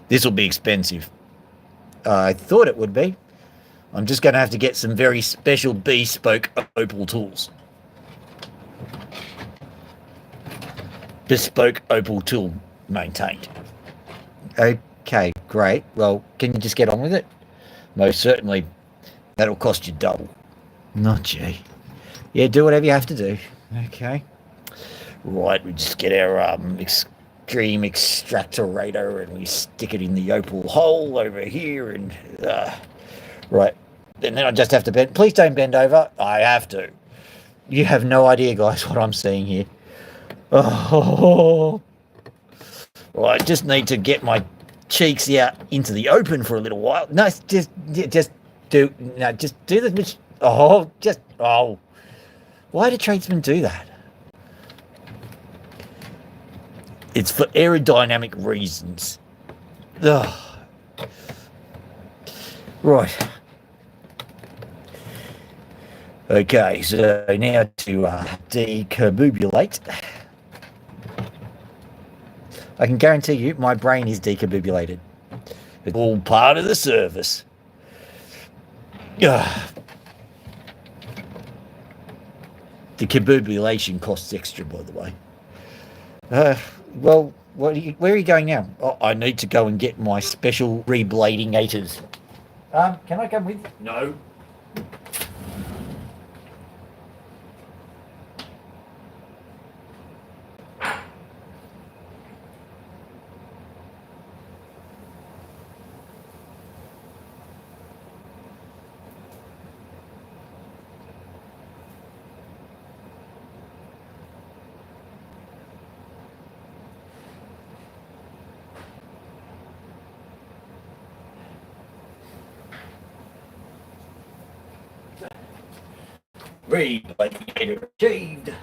This will be expensive. I thought it would be. I'm just going to have to get some very special bespoke Opal tools. Bespoke Opal tool maintained. Okay, great. Well, can you just get on with it? Most certainly. That'll cost you double. Not gee. Yeah, do whatever you have to do. Okay. Right, we just get our extreme extractorator and we stick it in the Opal hole over here and right. And then I just have to bend. Please don't bend over. I have to. You have no idea, guys, what I'm seeing here. Oh. Well, I just need to get my cheeks out into the open for a little while. No, just do the. Why do tradesmen do that? It's for aerodynamic reasons. Ugh. Right. Okay, so now to decarboobulate. I can guarantee you my brain is decarboobulated. It's all part of the service. The caboobulation costs extra, by the way. Well, where are you going now? Oh, I need to go and get my special reblading gators. Can I come with? No. Reblading gator achieved.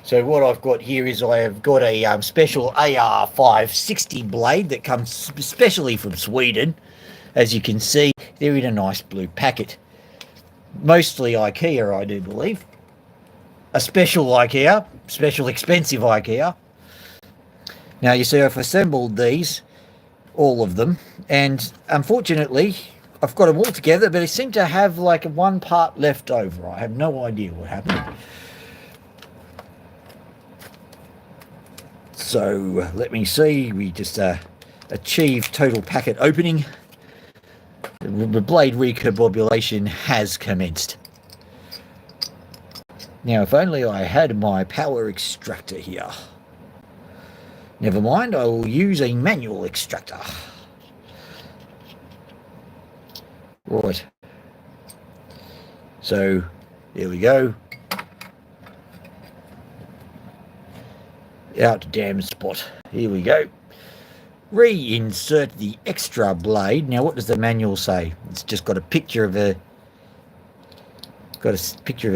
So what I've got here is I have got a special AR560 blade that comes specially from Sweden. As you can see, they're in a nice blue packet. Mostly IKEA, I do believe. A special IKEA, special expensive IKEA. Now you see I've assembled these, all of them, and unfortunately I've got them all together, but I seem to have like one part left over. I have no idea what happened. So let me see, we just achieved total packet opening. The blade recombobulation has commenced. Now if only I had my power extractor here. Never mind, I will use a manual extractor. Right. So there we go. Out to damn spot. Here we go. Reinsert the extra blade. Now what does the manual say? It's just got a picture of a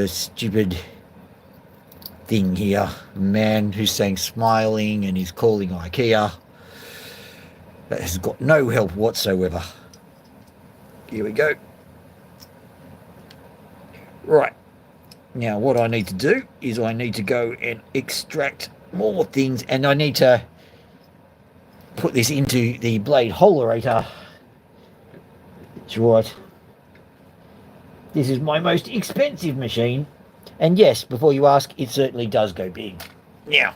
stupid thing here. A man who's saying smiling and he's calling IKEA. That has got no help whatsoever. Here we go. Right. Now what I need to do is I need to go and extract more things, and I need to put this into the blade holerator. That's right. This is my most expensive machine. And yes, before you ask, it certainly does go big. Now,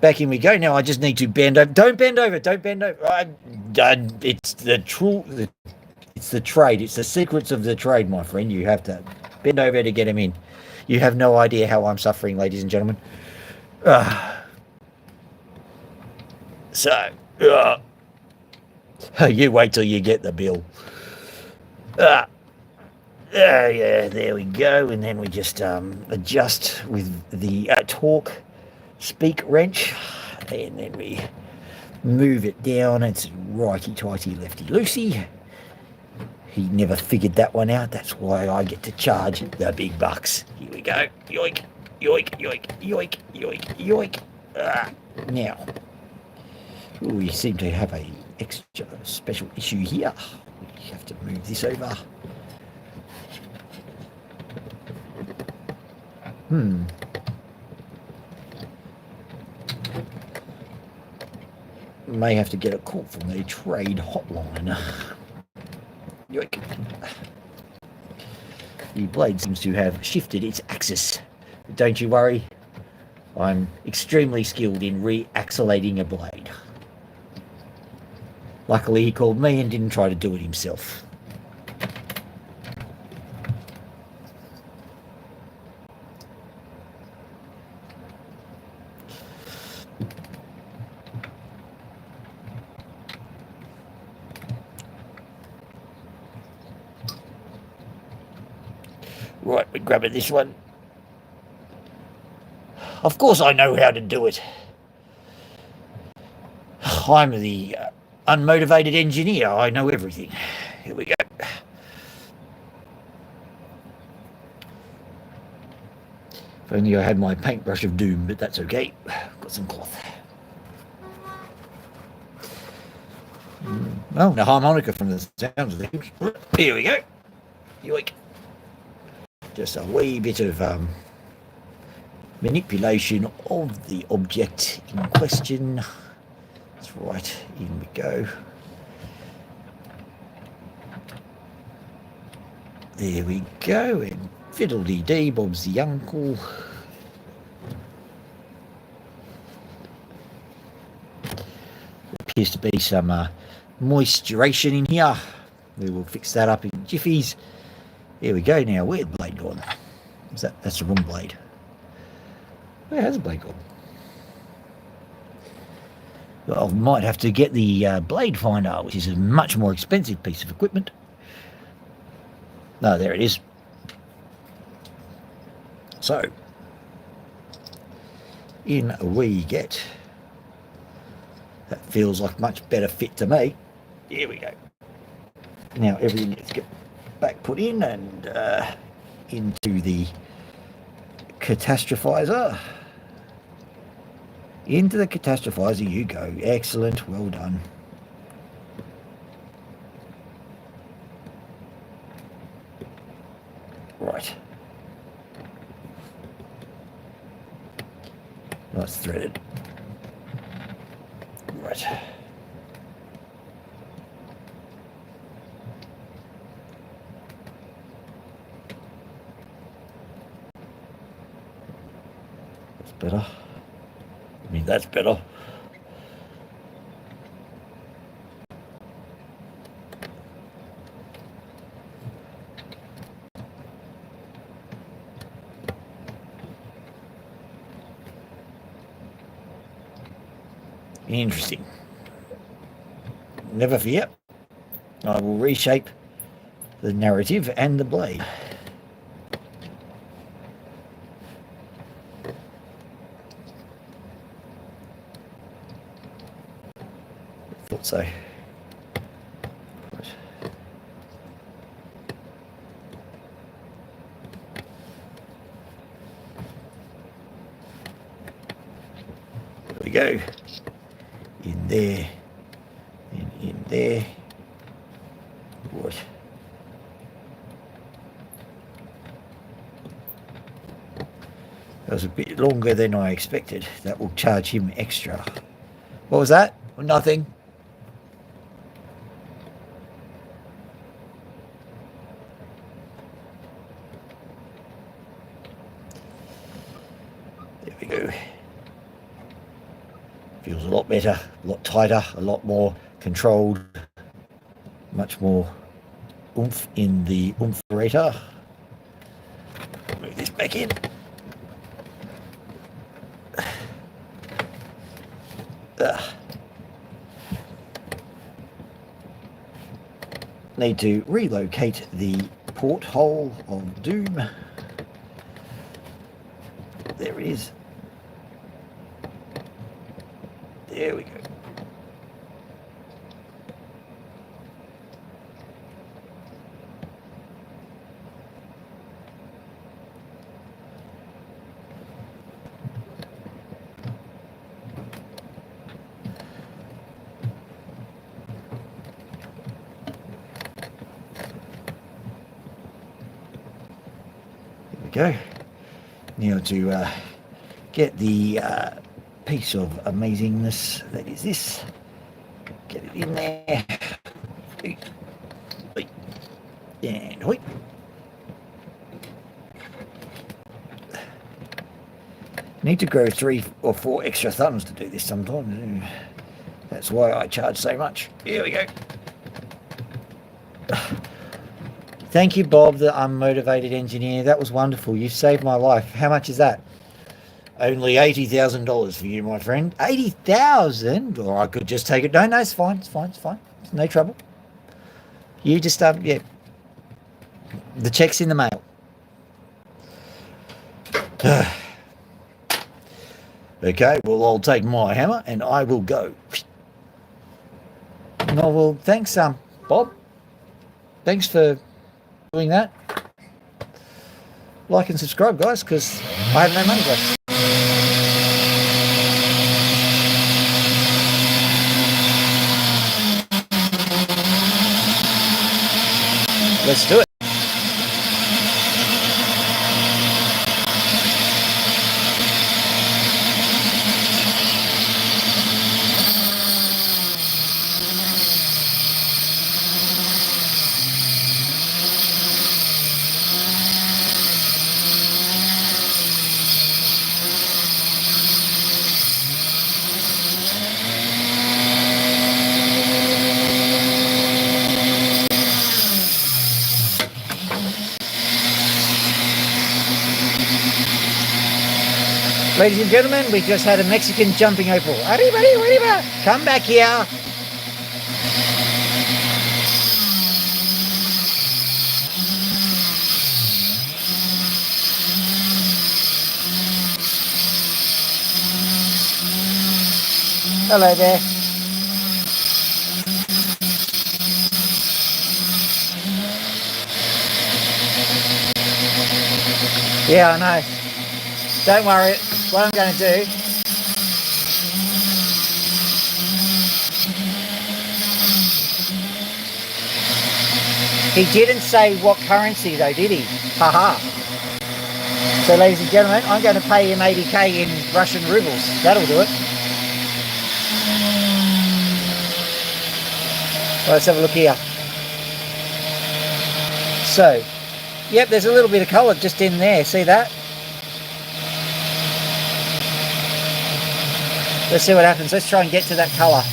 back in we go. Now I just need to bend over. Don't bend over. Don't bend over. It's the trade. It's the secrets of the trade, my friend. You have to bend over to get them in. You have no idea how I'm suffering, ladies and gentlemen. You wait till you get the bill. Yeah, there we go. And then we just adjust with the torque speak wrench, and then we move it down. It's righty-tighty, lefty-loosey. He never figured that one out. That's why I get to charge the big bucks. Here we go. Yoink, yoink, yoink, yoink, yoink, yoink. Now, we seem to have a extra special issue here. We have to move this over. May have to get a call from the trade hotline. Yoink. The blade seems to have shifted its axis. But don't you worry, I'm extremely skilled in re-axolating a blade. Luckily he called me and didn't try to do it himself. Right, we're grabbing this one. Of course I know how to do it. I'm the unmotivated engineer. I know everything. Here we go. If only I had my paintbrush of doom, but that's okay. Got some cloth. Oh, the harmonica from the sounds of things. Here we go. Yoink. Just a wee bit of manipulation of the object in question. That's right, in we go. There we go, and Fiddle-dee-dee, Bob's the uncle. Appears to be some moisturation in here. We will fix that up in jiffies. Here we go. Now, where's the blade gone? That's the wrong blade. Where has the blade gone? Well, I might have to get the blade finder, which is a much more expensive piece of equipment. No, there it is. So, in we get. That feels like much better fit to me. Here we go. Now everything gets back put in and into the catastrophizer. Into the catastrophizer you go. Excellent. Well done. Right. That's threaded. Right. That's better. I mean, that's better. Interesting. Never fear. I will reshape the narrative and the blade. Thought so. Right. There we go. In there. And in there. Right. That was a bit longer than I expected. That will charge him extra. What was that? Nothing. There we go. Feels a lot better, a lot tighter, a lot more controlled, much more oomph in the oomph-rator. Move this back in. Need to relocate the porthole of doom. There it is. There we go. Go now to get the piece of amazingness that is this. Get it in there. And wait. Need to grow 3 or 4 extra thumbs to do this sometimes. That's why I charge so much. Here we go. Thank you, Bob, the unmotivated engineer. That was wonderful. You saved my life. How much is that? Only $80,000 for you, my friend. 80,000? Or I could just take it. No, it's fine. It's fine. It's fine. It's no trouble. You just, yeah. The check's in the mail. Okay, well, I'll take my hammer and I will go. No, well, thanks, Bob. Thanks for doing that. Like and subscribe, guys, because I have no money left. Let's do it. Ladies and gentlemen, we just had a Mexican jumping opal. Arriba, arriba, arriba. Come back here. Hello there. Yeah, I know. Don't worry. What I'm going to do, he didn't say what currency though, did he? Haha. So ladies and gentlemen, I'm going to pay him 80k in Russian rubles. That'll do it. Well, let's have a look here. So, yep, there's a little bit of colour just in there. See that? Let's see what happens. Let's try and get to that colour.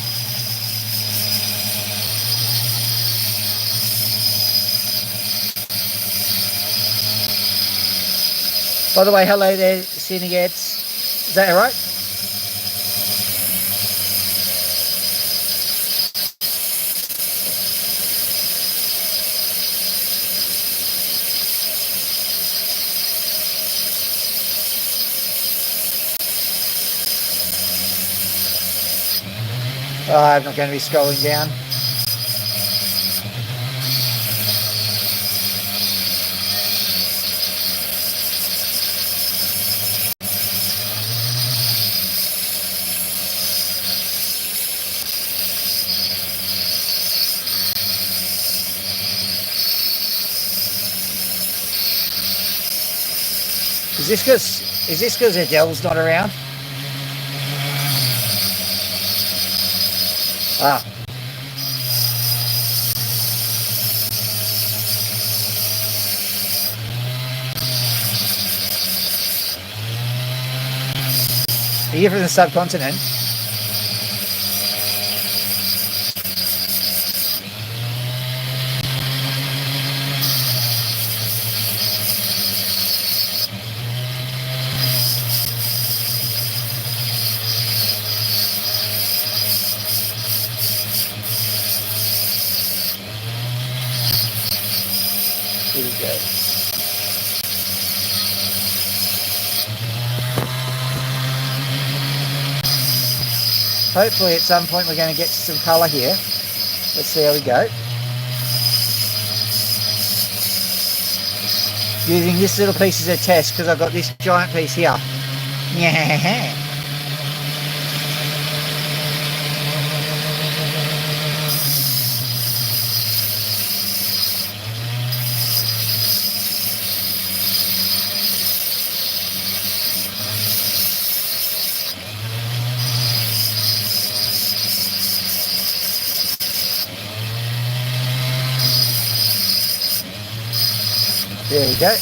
By the way, hello there, Cinegets. Is that all right? Oh, I'm not going to be scrolling down. Is this because Adele's not around? Ah. Are you from the subcontinent? Here we go. Hopefully at some point we're going to get some colour here. Let's see how we go. Using this little piece as a test because I've got this giant piece here. Yeah. There we go.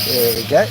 There we go.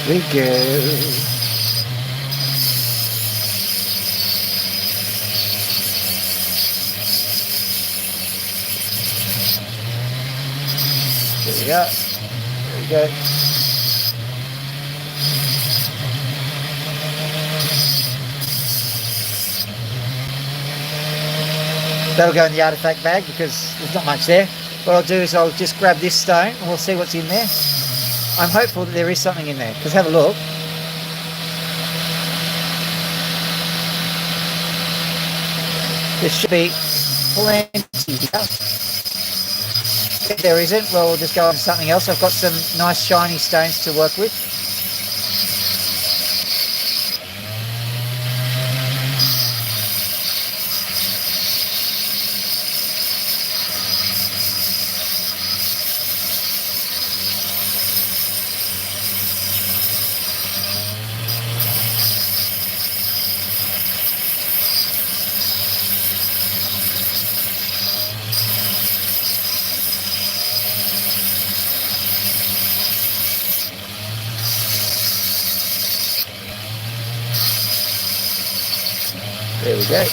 Here we go. There we go. There we go. That'll go in the artifact bag because there's not much there. What I'll do is I'll just grab this stone and we'll see what's in there. I'm hopeful that there is something in there, because have a look. There should be plenty here. If there isn't, well, we'll just go on to something else. I've got some nice shiny stones to work with. There we go.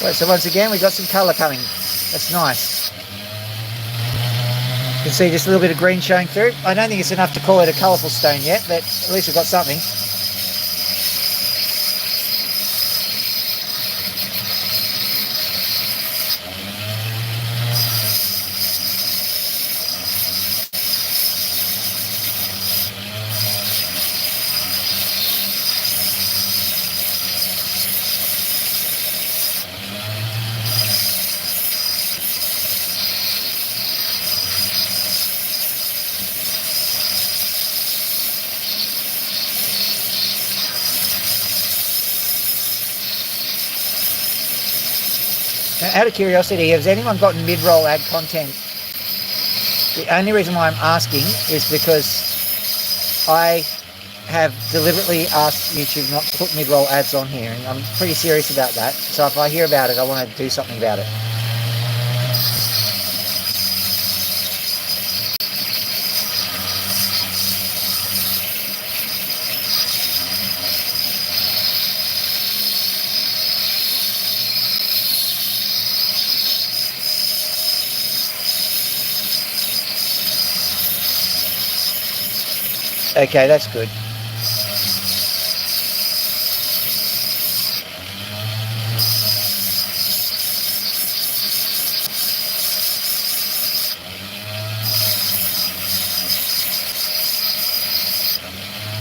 Right, so once again, we've got some colour coming. That's nice. You can see just a little bit of green showing through. I don't think it's enough to call it a colourful stone yet, but at least we've got something. Now, out of curiosity, has anyone gotten mid-roll ad content? The only reason why I'm asking is because I have deliberately asked YouTube not to put mid-roll ads on here, and I'm pretty serious about that. So if I hear about it, I want to do something about it. Okay, that's good.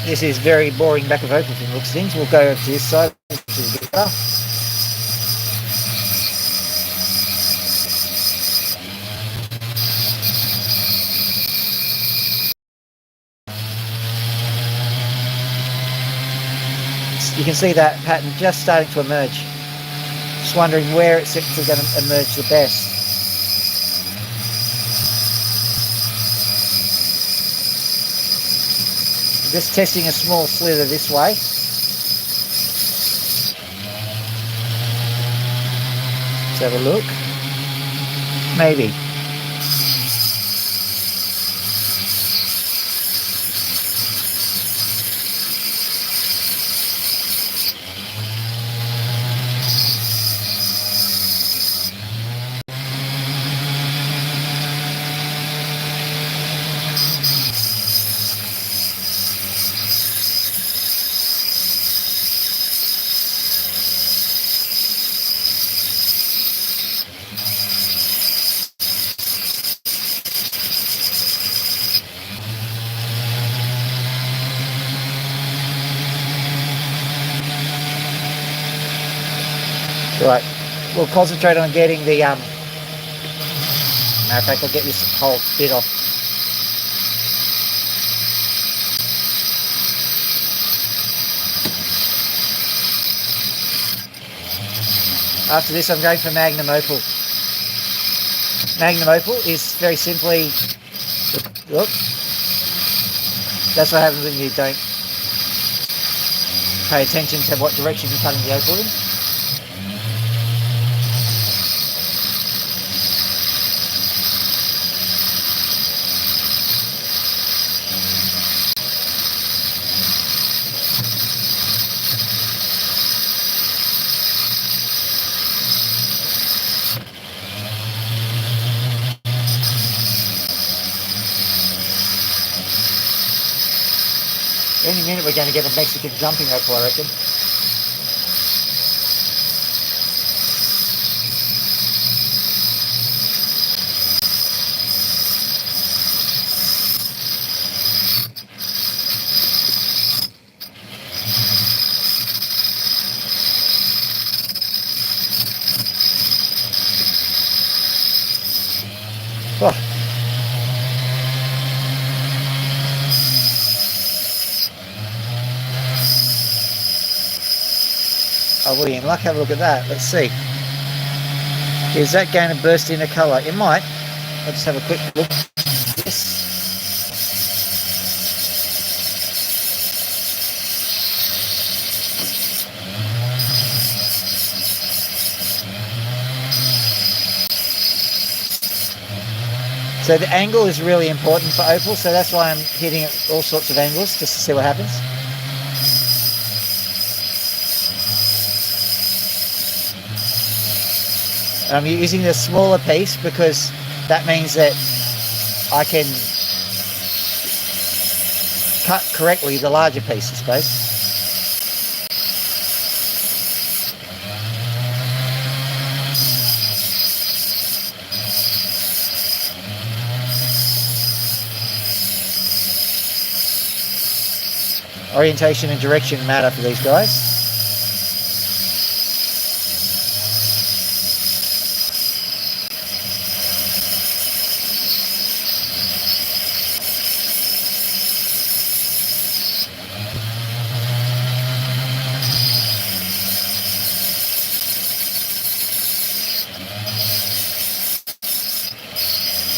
This is very boring back of Opal from looks of things. We'll go over to this side, which is a bit better. You can see that pattern just starting to emerge. Just wondering where it's going to emerge the best. Just testing a small slither this way. Let's have a look. Maybe. Right, we'll concentrate on getting the, matter of fact, I'll get this whole bit off. After this, I'm going for Magnum Opal. Magnum Opal is very simply, look, that's what happens when you don't pay attention to what direction you're cutting the opal in. Any minute we're going to get a Mexican jumping opal, I reckon. Oh. Oh, William, luck, have a look at that. Let's see. Is that going to burst into colour? It might. Let's just have a quick look. Yes. So the angle is really important for opal, so that's why I'm hitting at all sorts of angles, just to see what happens. I'm using the smaller piece because that means that I can cut correctly the larger piece, I suppose. Orientation and direction matter for these guys.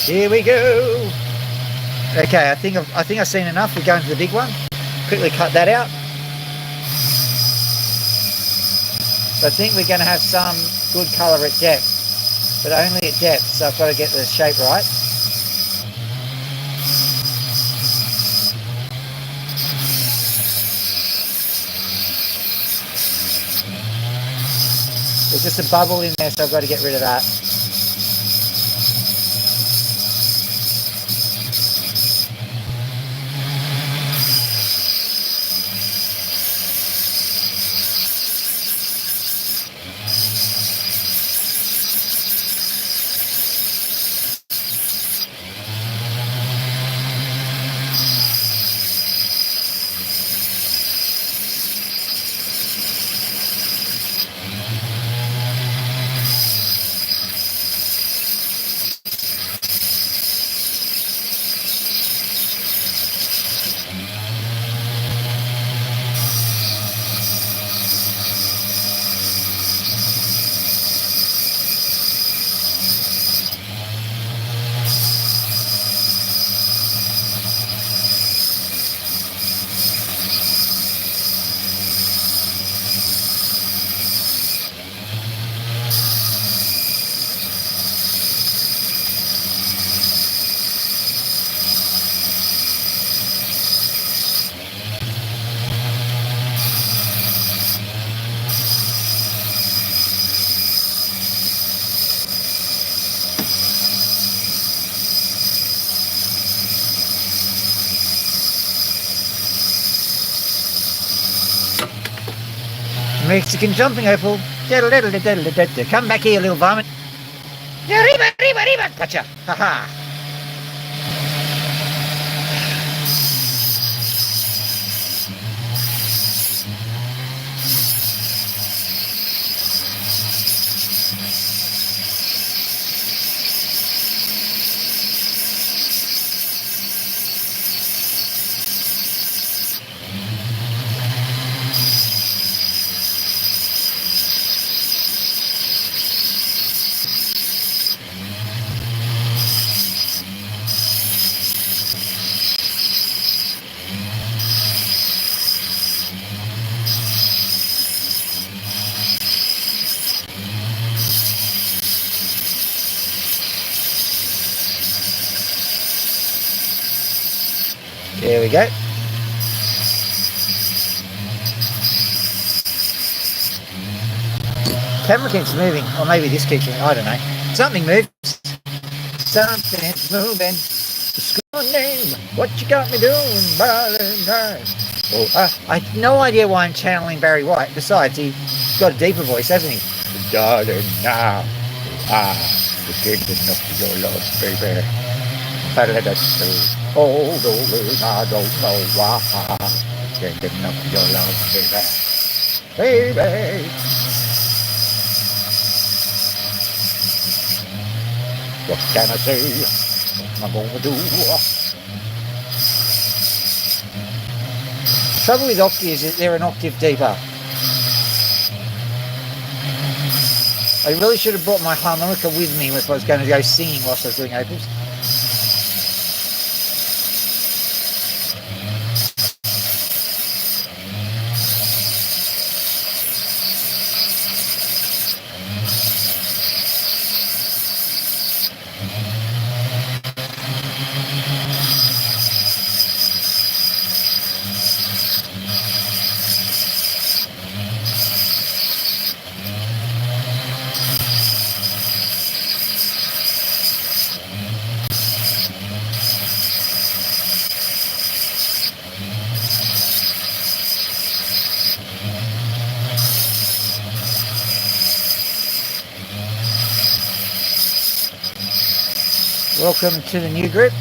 Here we go. Okay, I think I've seen enough. We're going to the big one. Quickly cut that out. So I think we're going to have some good colour at depth, but only at depth. So I've got to get the shape right. There's just a bubble in there, so I've got to get rid of that. Mexican jumping opal. Come back here, little varmint. Arriba. Gotcha. Haha. There we go. Camera keeps moving, or maybe this keeps moving, I don't know. Something moves. Something's moving. What's your name? What you got me doing, darling? I have no idea why I'm channeling Barry White. Besides, he's got a deeper voice, hasn't he? Darling, now, the kingdom of your love, baby. Although I don't know why, kingdom of your love, baby. Baby. What can I say? What am I gonna do? Trouble with octaves is they're an octave deeper. I really should have brought my harmonica with me if I was going to go singing whilst I was doing opals. Welcome to the new group.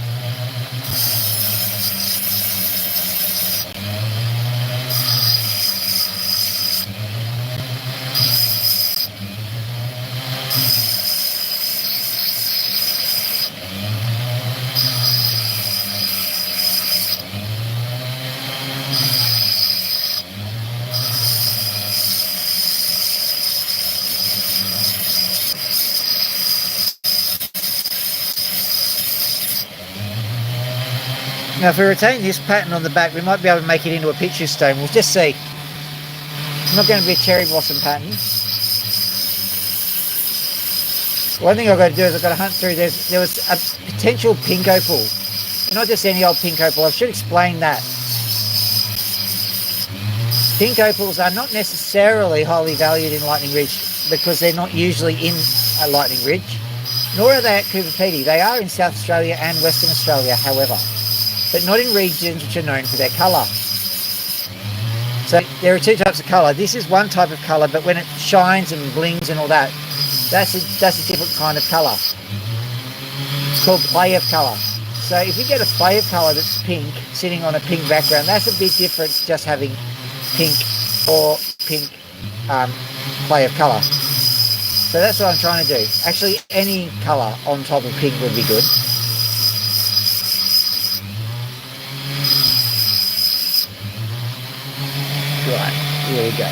Now, if we retain this pattern on the back, we might be able to make it into a picture stone. We'll just see. It's not going to be a cherry blossom pattern. One thing I've got to do is I've got to hunt through. There was a potential pink opal. Not just any old pink opal. I should explain that. Pink opals are not necessarily highly valued in Lightning Ridge because they're not usually in a Lightning Ridge, nor are they at Coober Pedy. They are in South Australia and Western Australia, however, but not in regions which are known for their colour. So there are two types of colour. This is one type of colour, but when it shines and blings and all that, that's a different kind of colour. It's called play of colour. So if you get a play of colour that's pink, sitting on a pink background, that's a bit different to just having pink or pink play of colour. So that's what I'm trying to do. Actually, any colour on top of pink would be good. Right, here we go.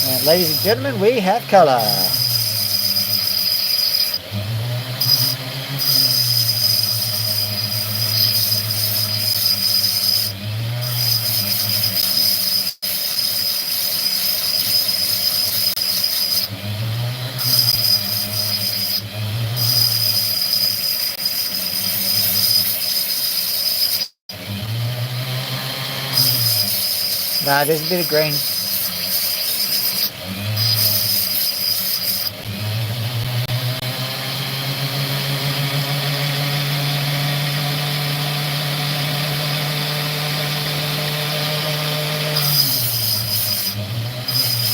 And ladies and gentlemen, we have colour. Nah, there's a bit of green.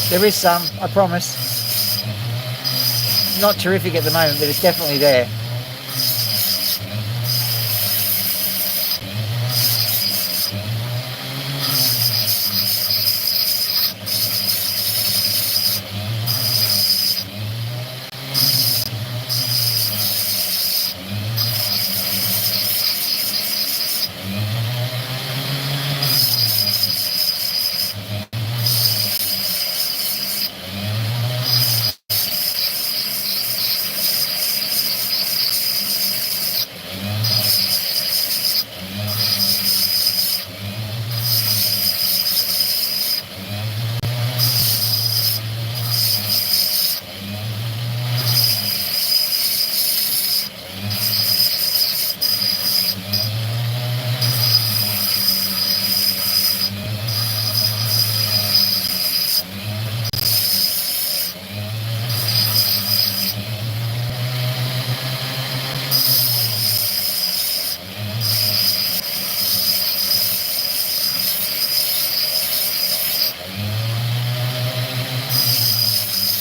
There is some, I promise. Not terrific at the moment, but it's definitely there.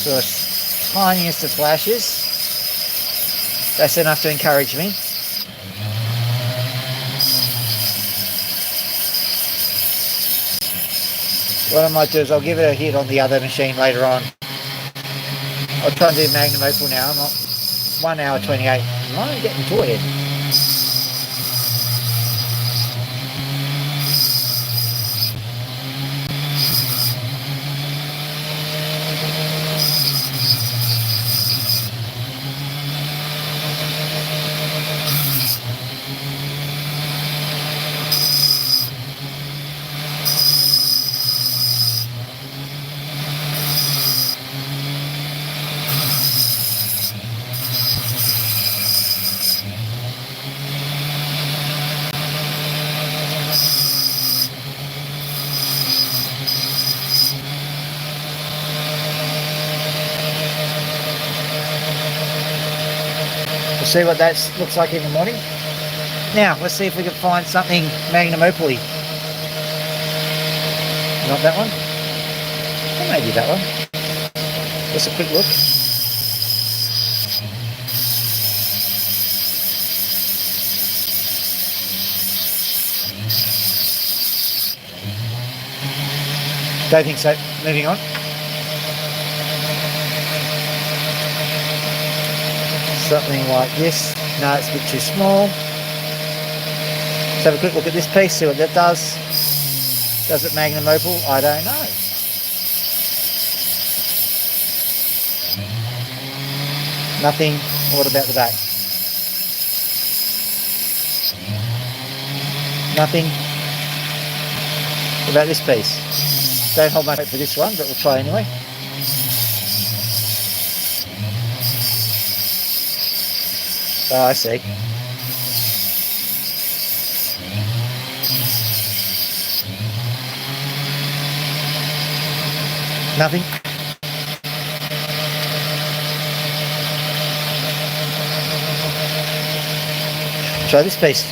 So tiniest of flashes. That's enough to encourage me. What I might do is I'll give it a hit on the other machine later on. I'll try and do Magnum Opal now. I'm not 1 hour 28. I'm getting to it. We'll see what that looks like in the morning. Now, let's see if we can find something Magnum Opal-y. Not that one? Or maybe that one. Just a quick look. Don't think so. Moving on. Something like this. No, it's a bit too small. Let's have a quick look at this piece, see what that does. Does it Magnum Opal? I don't know. Nothing. What about the back? Nothing. What about this piece? Don't hold my hope for this one, but we'll try anyway. Oh, I see. Nothing. Try this piece.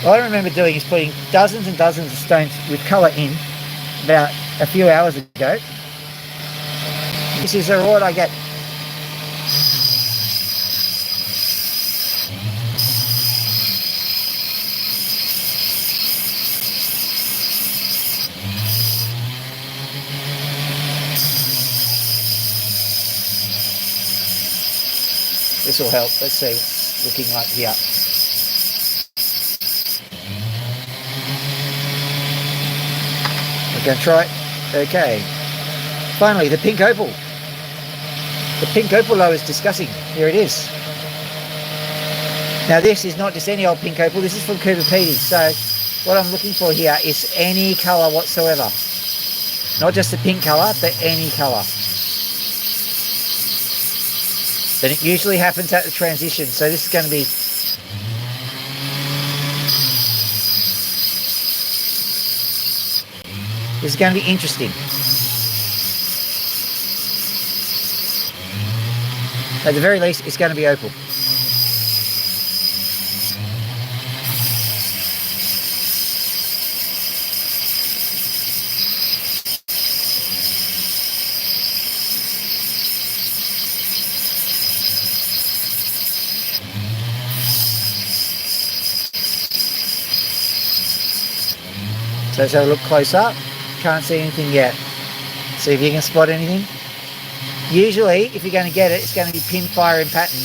What I remember doing is putting dozens and dozens of stones with colour in about a few hours ago. This is the reward I get. This will help. Let's see what's looking like here. We're going to try it. Okay. Finally, the pink opal. The pink opal I was discussing. Here it is. Now this is not just any old pink opal. This is from Cooper Petey. So what I'm looking for here is any colour whatsoever. Not just the pink colour, but any colour. And it usually happens at the transition. So this is going to be interesting. At the very least, it's going to be opal. So let's have a look close up. Can't see anything yet. See if you can spot anything. Usually, if you're going to get it, it's going to be pin, fire and pattern.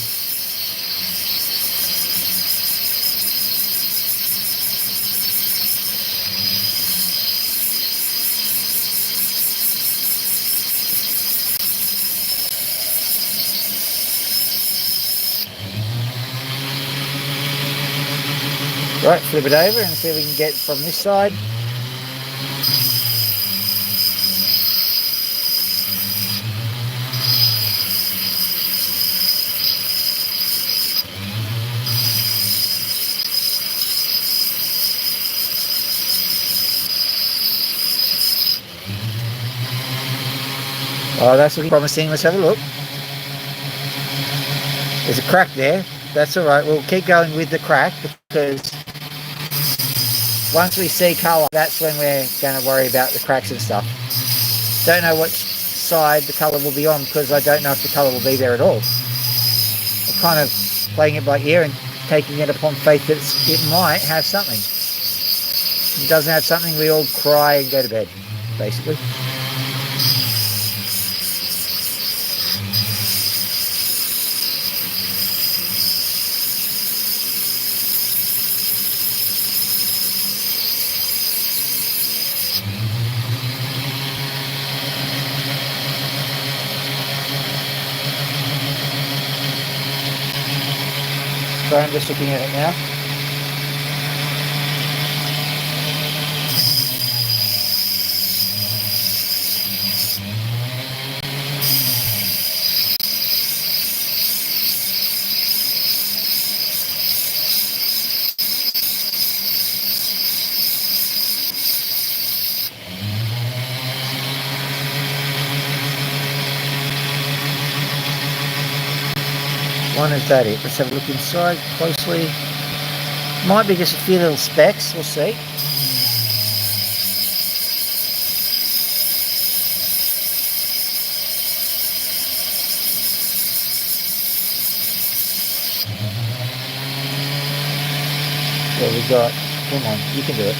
Right, flip it over and see if we can get it from this side. Oh, that's looking promising. Let's have a look. There's a crack there. That's all right. We'll keep going with the crack because once we see colour, that's when we're going to worry about the cracks and stuff. Don't know what side the colour will be on because I don't know if the colour will be there at all. I'm kind of playing it by ear and taking it upon faith that it might have something. If it doesn't have something, we all cry and go to bed, basically. So I'm just looking at it now. One is that it. Let's have a look inside closely. Might be just a few little specks, we'll see. What we got? Come on, you can do it.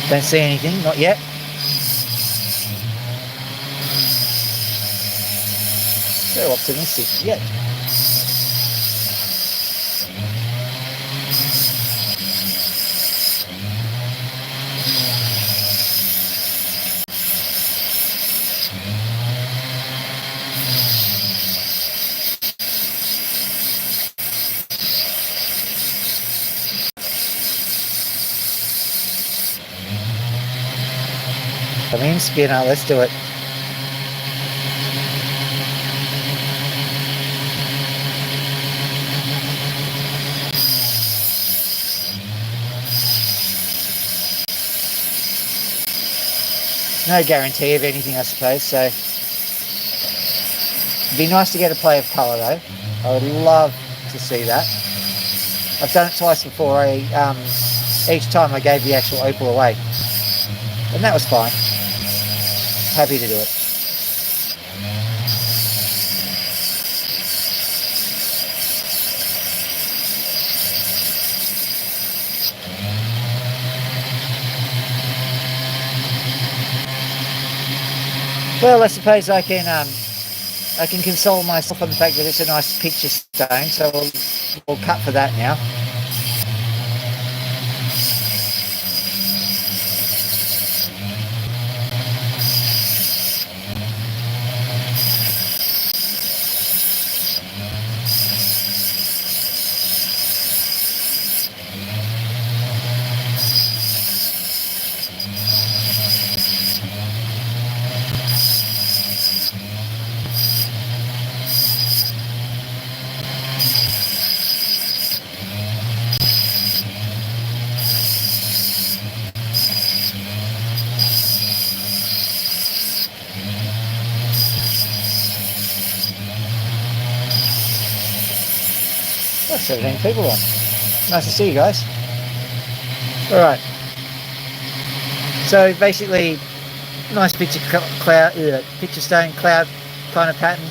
Don't see anything, not yet. So optimistic yet. Come in, spinner, let's do it. No guarantee of anything, I suppose, so it'd be nice to get a play of colour though. I would love to see that. I've done it twice before. Each time I gave the actual opal away, and that was fine. Happy to do it. Well, I suppose I can console myself on the fact that it's a nice picture stone, so we'll cut for that now. Oh, 17 people on. Nice to see you guys. Alright. So basically, nice picture picture stone cloud kind of pattern.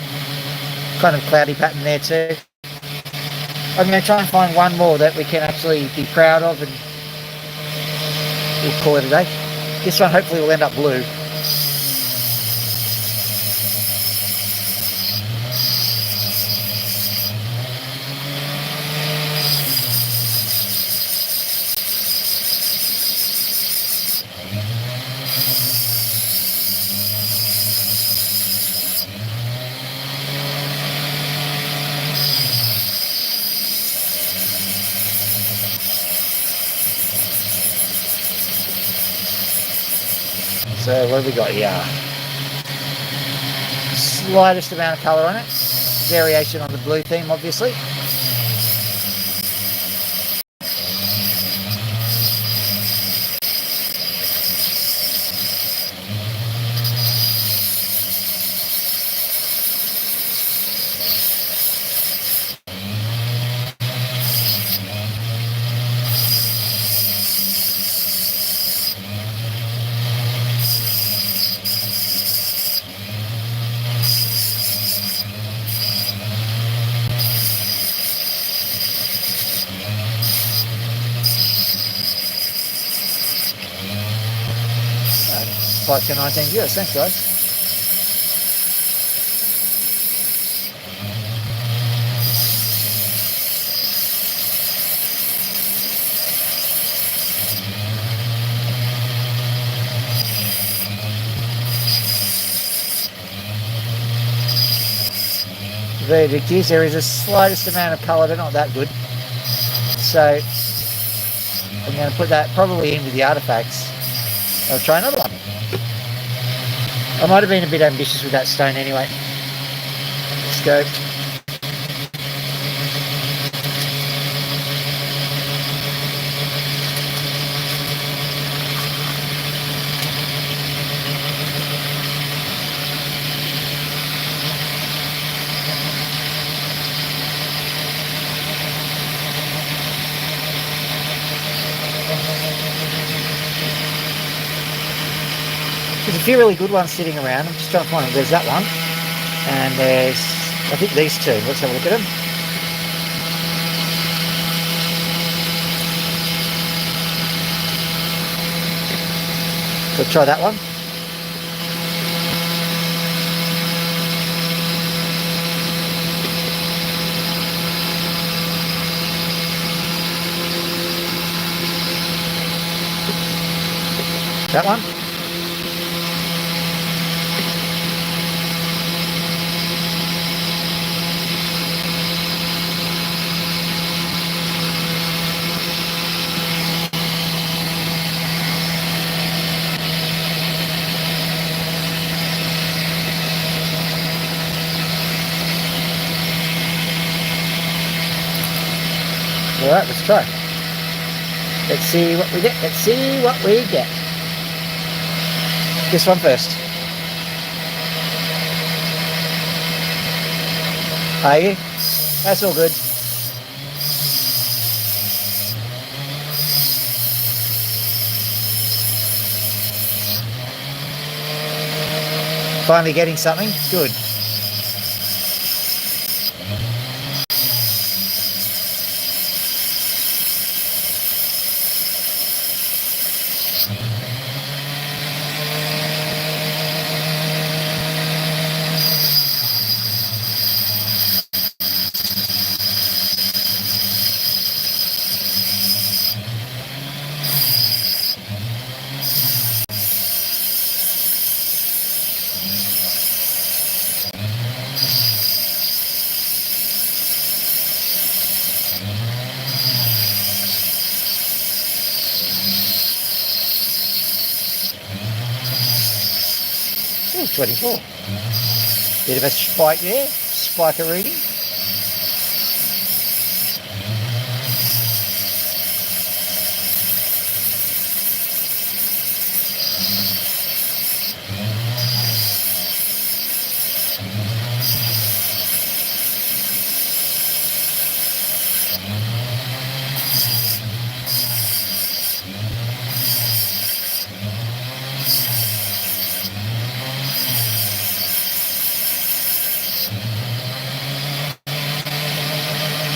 Kind of cloudy pattern there too. I'm going to try and find one more that we can actually be proud of and we'll call it a day. This one hopefully will end up blue. So what have we got here? Slightest amount of colour on it. Variation on the blue theme, obviously. like to 19 viewers. Thanks, guys. Verdict is there is a slightest amount of colour, but not that good. So I'm going to put that probably in with the artifacts. I'll try another one. I might have been a bit ambitious with that stone anyway. Let's go. There's a few really good ones sitting around. I'm just trying to find them. There's that one. And there's, I think, these two. Let's have a look at them. So try that one. That one. Alright, let's try. Let's see what we get. Let's see what we get. This one first. Are you? That's all good. Finally getting something? Good. Ooh, 24. Bit of a spike there, spiker reading.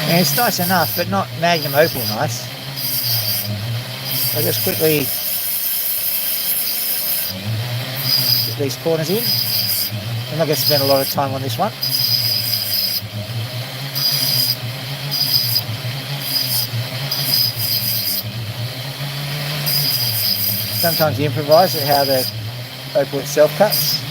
And it's nice enough, but not Magnum Opal nice. I'll just quickly get these corners in. I'm not going to spend a lot of time on this one. Sometimes you improvise at how the opal itself cuts.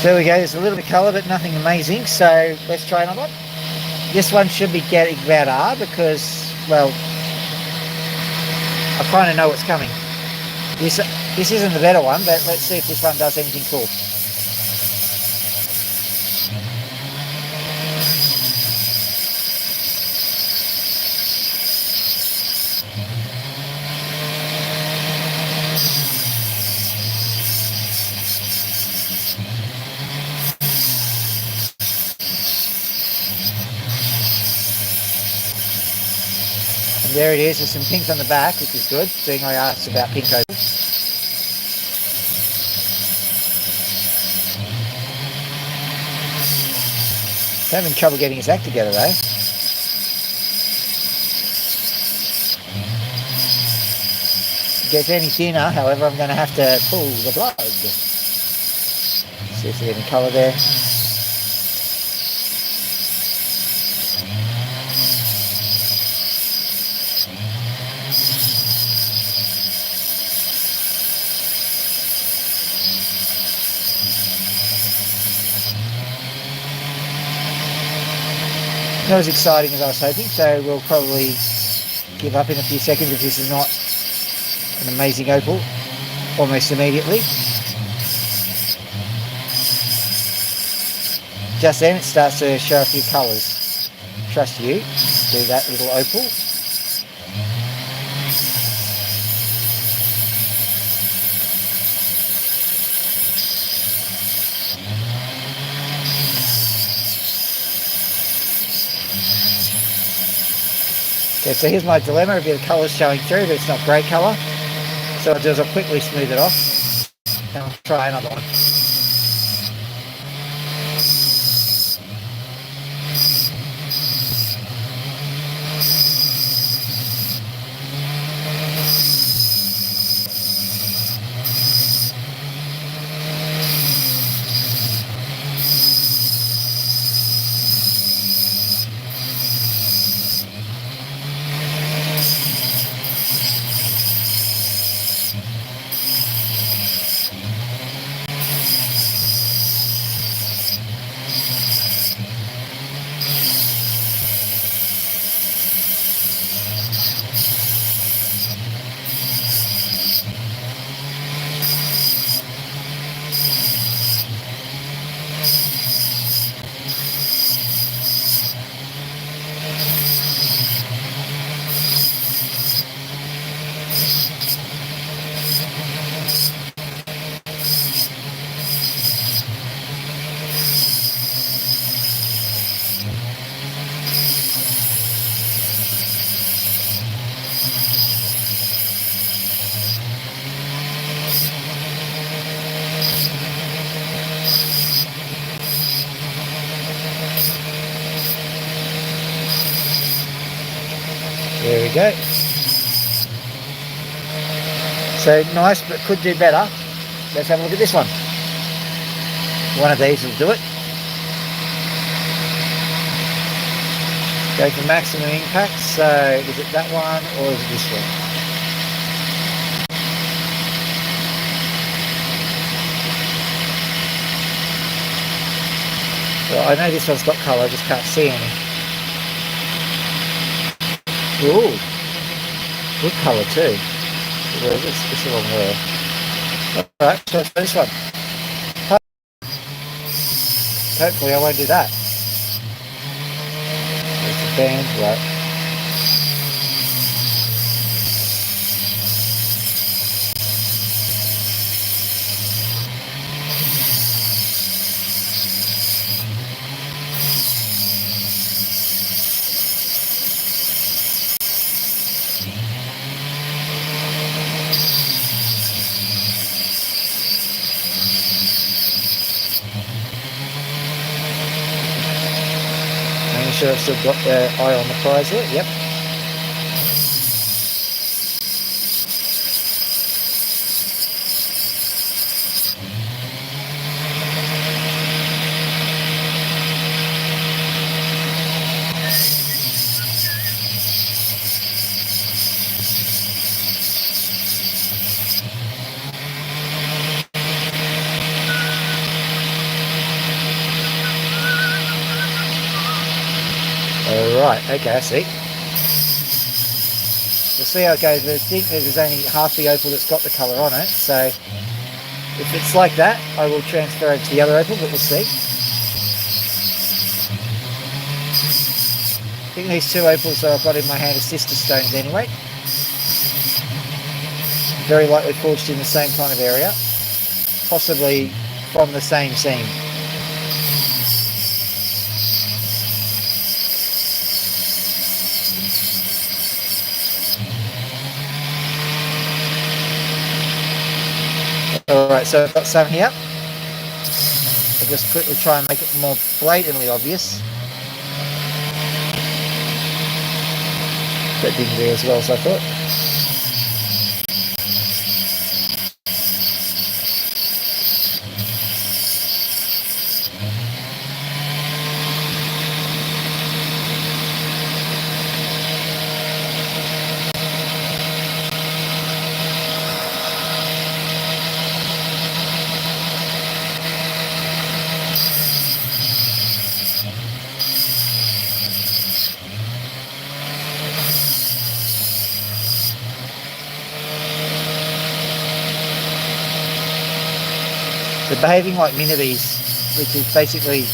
There we go, there's a little bit of colour but nothing amazing, so let's try another one. This one should be getting about R because, well, I kind of know what's coming. This isn't the better one, but let's see if this one does anything cool. There it is, there's some pink on the back, which is good, seeing I asked about pink opal. Having trouble getting his act together though. If it gets any thinner, however, I'm going to have to pull the plug. See if there's any colour there. Not as exciting as I was hoping, so we'll probably give up in a few seconds if this is not an amazing opal almost immediately. Just then it starts to show a few colours. Trust you, do that little opal. Okay, so here's my dilemma, a bit of colour showing through, but it's not great colour. So what I'll do is I'll quickly smooth it off and I'll try another one. There we go. So nice, but could do better. Let's have a look at this one. One of these will do it. Go for maximum impact. So is it that one or is it this one? Well, I know this one's got colour, I just can't see any. Ooh, good colour too. Where is this? This one there. Alright, so this one. Hopefully I won't do that. There's the band, right. Making sure I've still got the eye on the prize there, yep. Alright, okay, I see. We'll see how it goes. I think there's only half the opal that's got the colour on it, so if it's like that, I will transfer it to the other opal, but we'll see. I think these two opals that I've got in my hand are sister stones anyway. Very likely forged in the same kind of area, possibly from the same seam. Alright, so I've got some here. I'll just quickly try and make it more blatantly obvious. That didn't do as well as I thought. They're behaving like minibees, which is basically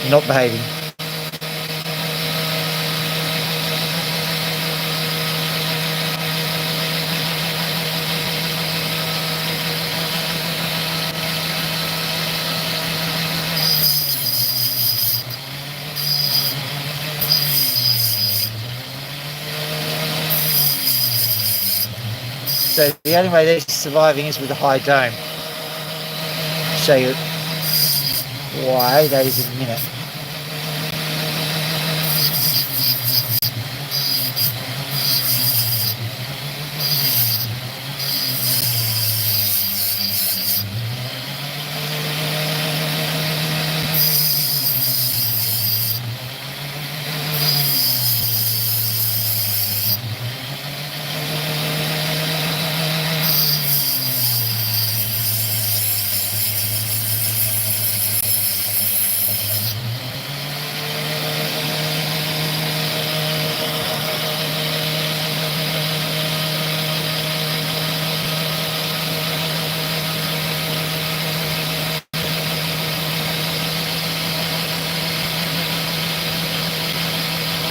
not behaving. So the only way they're surviving is with a high dome. Show you why that is in a minute.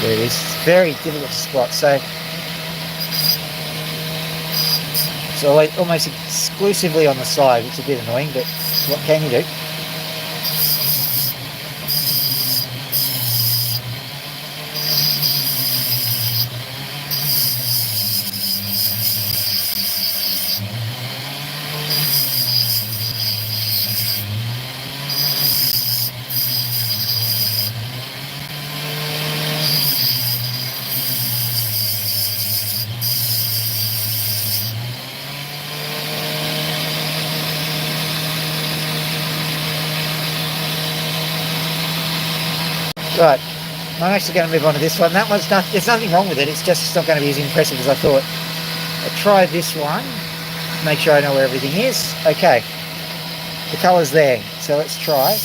There it is. It's very difficult to spot. So almost exclusively on the side, which is a bit annoying, but what can you do? Right, I'm actually going to move on to this one. That one's not, there's nothing wrong with it, it's just not going to be as impressive as I thought. I'll try this one, make sure I know where everything is. Okay, the colour's there, so let's try.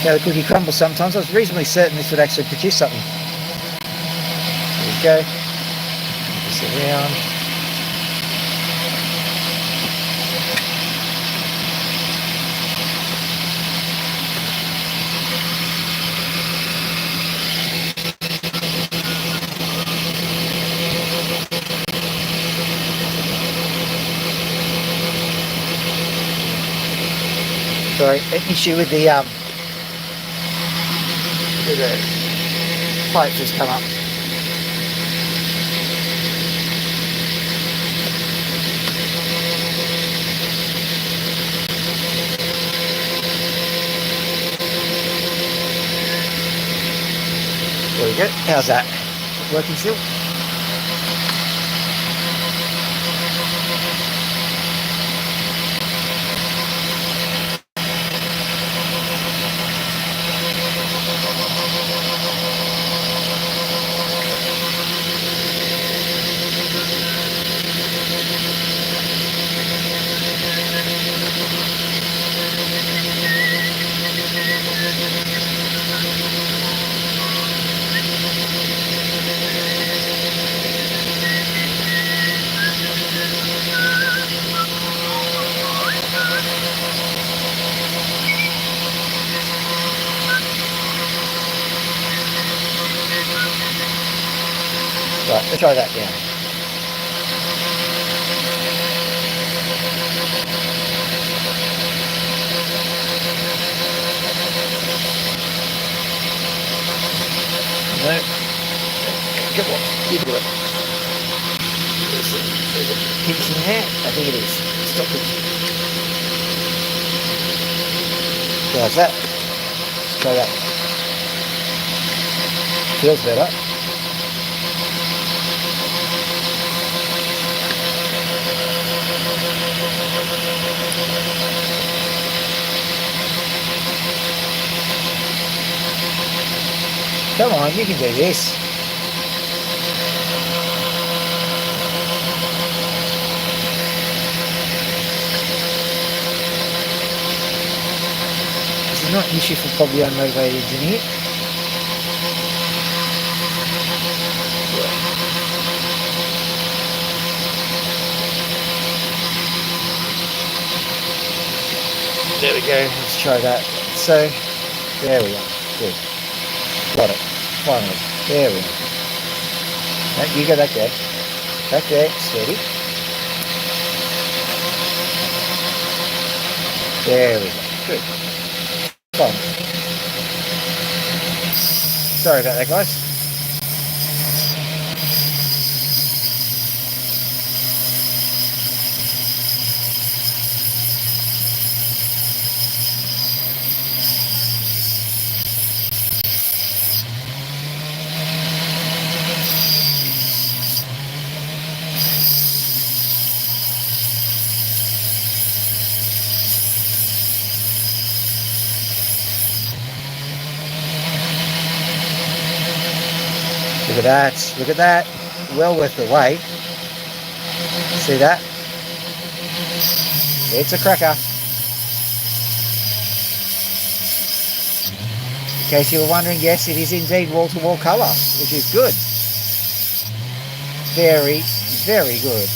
Now the cookie crumbles sometimes. I was reasonably certain this would actually produce something. There we go. Move this around. Sorry, an issue with the pipe just come up. There we go. How's that? Working still? Right, let's try that down. No. Come on, you do it. There's a pinch in there. I think it is. Stop it. How's that? Let's try that. Feels better. Come on, you can do this. This is not an issue for probably unmotivated engineer. There we go, let's try that. So, there we are, good. Got it, finally, there we go. No, you go back there. Back there, steady. There we go, good. Fine. Sorry about that, guys. Look at that, look at that. Well worth the wait. See that? It's a cracker. In case you were wondering, yes, it is indeed wall-to-wall colour, which is good. Very, very good.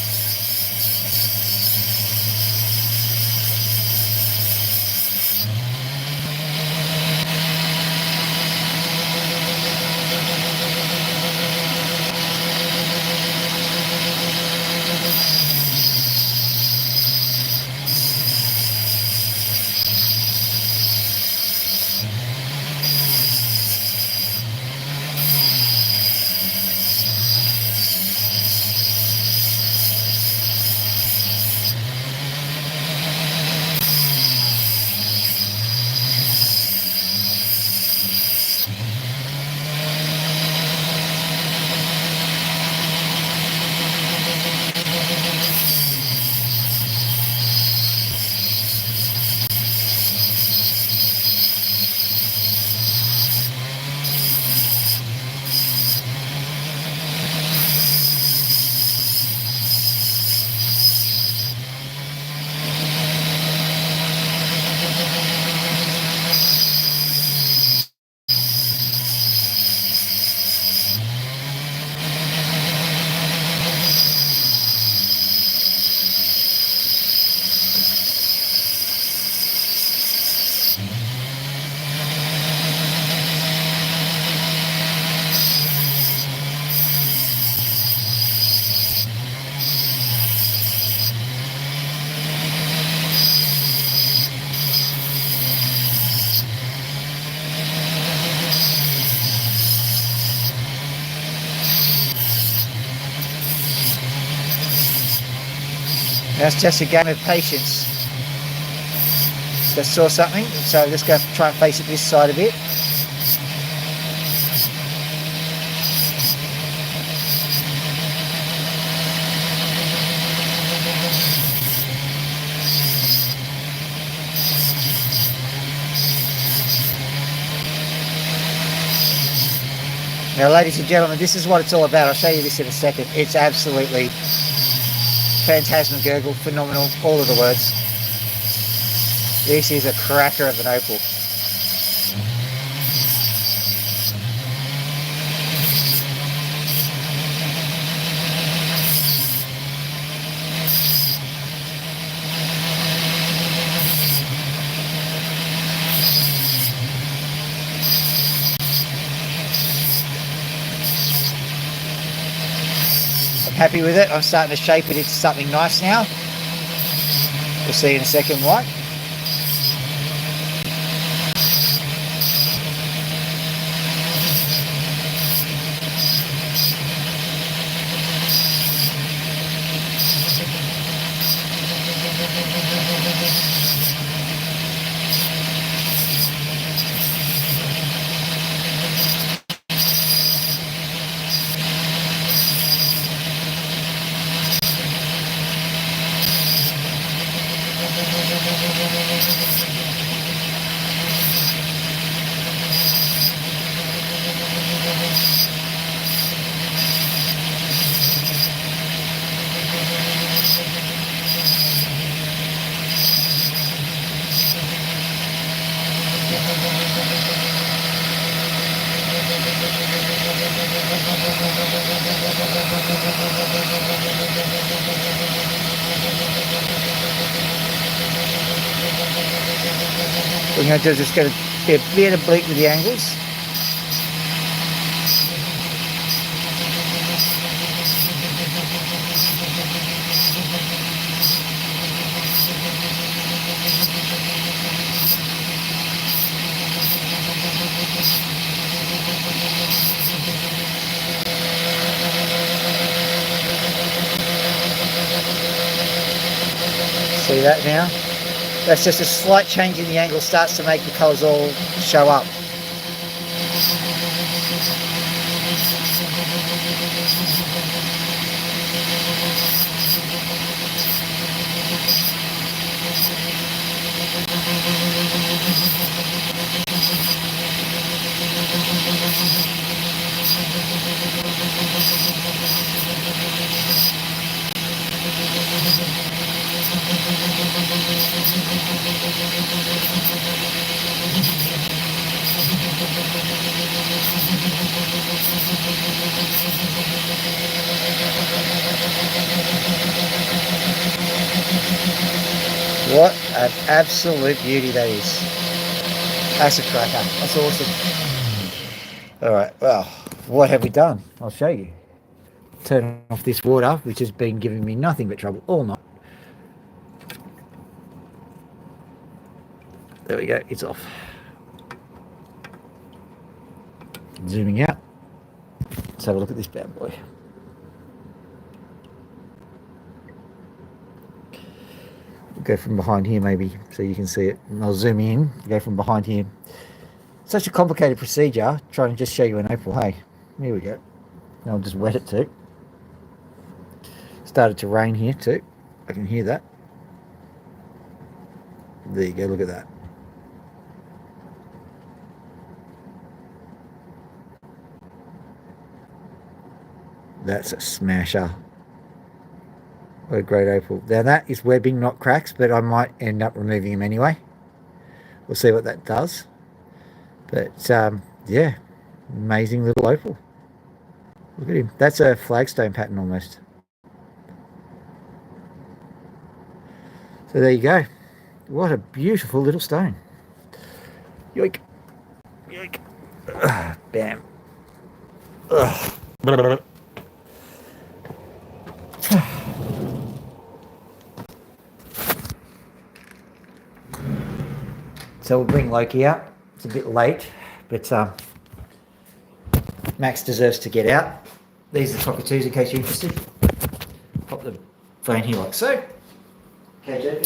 That's just a game of patience. Just saw something, so let's go try and face it this side a bit. Now, ladies and gentlemen, this is what it's all about. I'll show you this in a second. It's absolutely phantasmagorical, phenomenal, all of the words. This is a cracker of an Opal. I'm happy with it. I'm starting to shape it into something nice now. We'll see in a second why. We're going to do just get a bit of bleak with the angles. See that now? That's just a slight change in the angle starts to make the colours all show up. What an absolute beauty that is. That's a cracker. That's awesome. Alright, well, what have we done? I'll show you. Turn off this water, which has been giving me nothing but trouble all night. There we go, it's off. Zooming out. Let's have a look at this bad boy. Go from behind here maybe so you can see it, and I'll zoom in, go from behind here. Such a complicated procedure trying to just show you an Opal. Hey, here we go. Now I'll just wet it too. Started to rain here too, I can hear that. There you go, look at that. That's a smasher. What a great Opal. Now that is webbing, not cracks, but I might end up removing them anyway. We'll see what that does. But yeah, amazing little Opal. Look at him. That's a flagstone pattern almost. So there you go. What a beautiful little stone. Yoink. Yoink. Ugh, bam. Ugh. So we'll bring Loki out. It's a bit late, but Max deserves to get out. These are the cockatoos in case you're interested. Pop the phone here like so. Cage open.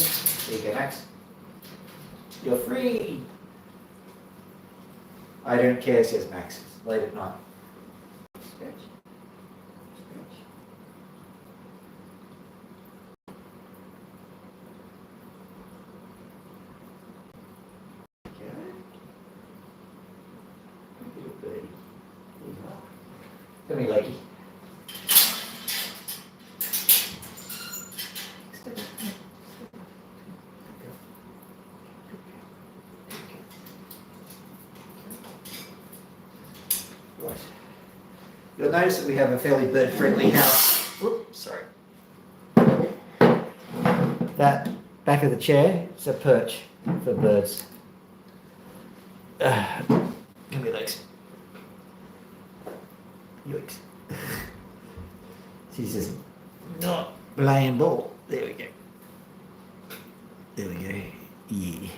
There you go, Max. You're free. I don't care, says Max. It's late at night. Scratch. Scratch. Okay. Little birdie. There you are. Come here, Lakey. Right. You'll notice that we have a fairly bird-friendly house. Whoops, sorry. That back of the chair is a perch for birds. Come here, Lex. Yikes. She's just not laying ball. There we go. There we go. Yeah.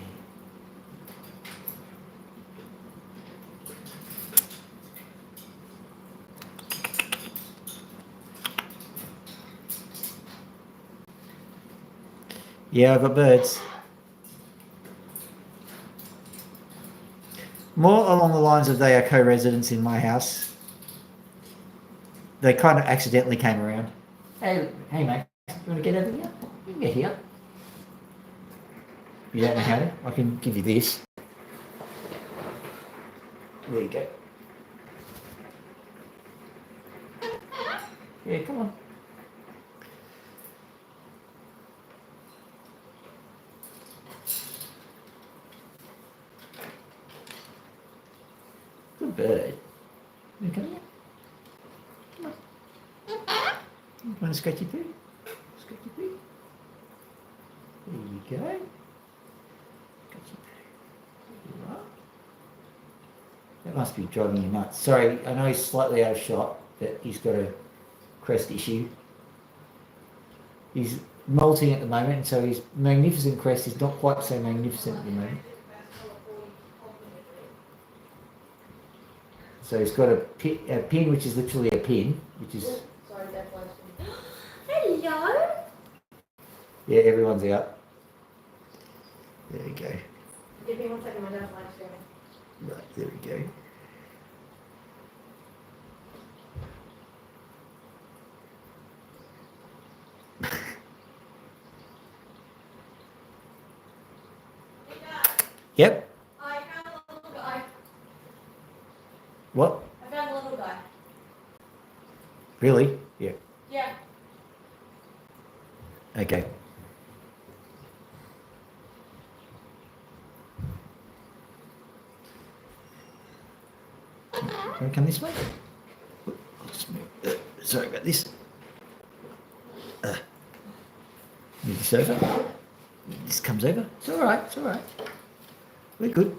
Yeah, I've got birds. More along the lines of they are co-residents in my house. They kind of accidentally came around. Hey, Max, you want to get over here? You can get here. You don't know how to? I can give you this. There you go. Yeah, come on. Good bird. You come here. Come on. You want to scratch your poo? Scratch your poo. There you go. Scratch your poo. There you are. That must be driving you nuts. Sorry, I know he's slightly out of shot, but he's got a crest issue. He's molting at the moment, and so his magnificent crest is not quite so magnificent at the moment. So he's got a pin, which is literally a pin, which is... Sorry, that was... Hello? Yeah, everyone's out. There we go. Give me 1 second, my dad's live streaming. Right, there we go. Hey, Dad, Yep. I found a little guy. What? I found a little guy. Really? Yeah. Yeah. Okay. Can we come this way? I'll just move. Sorry about this. Move this over. This comes over. It's all right. It's all right. We're good.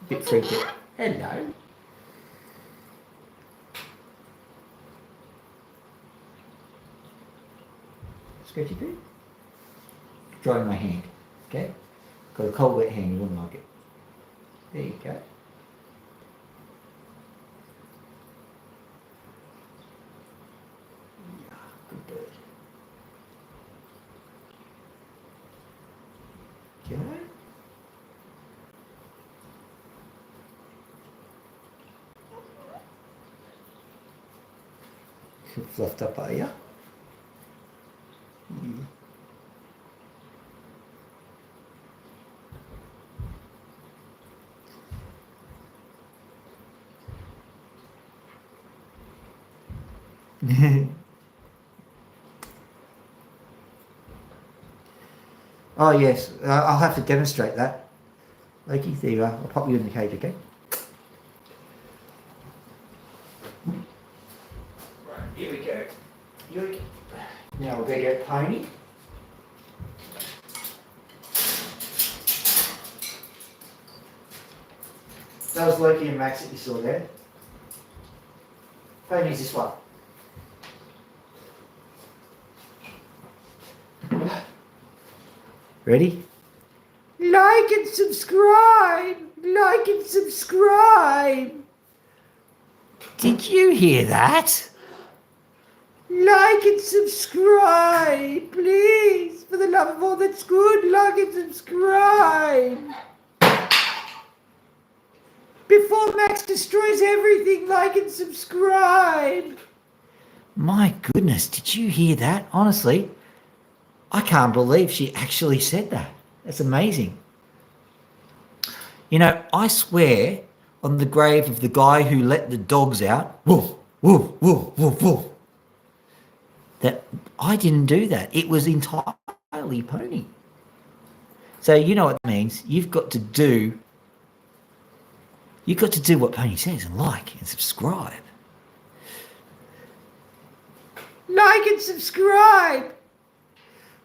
Bit freaked out. Hello. Scratchy poo. Drying my hand. Okay. Got a cold wet hand. You wouldn't like it. There you go. Yeah, good bird. Okay. Fluffed up, are ya? Oh yes, I'll have to demonstrate that. Lakey, there you are. I'll pop you in the cage, okay? Right, here we go. Yoink. Now we'll go get Pony. That was Loki and Max that you saw there. Pony's this one. Ready? Like and subscribe! Like and subscribe! Did you hear that? Like and subscribe, please! For the love of all that's good, like and subscribe! Before Max destroys everything, like and subscribe! My goodness, did you hear that? Honestly, I can't believe she actually said that. That's amazing. You know, I swear on the grave of the guy who let the dogs out. Woof, woof, woof, woof, woof. That I didn't do that. It was entirely Pony. So you know what that means. You've got to do what Pony says and like and subscribe. Like and subscribe.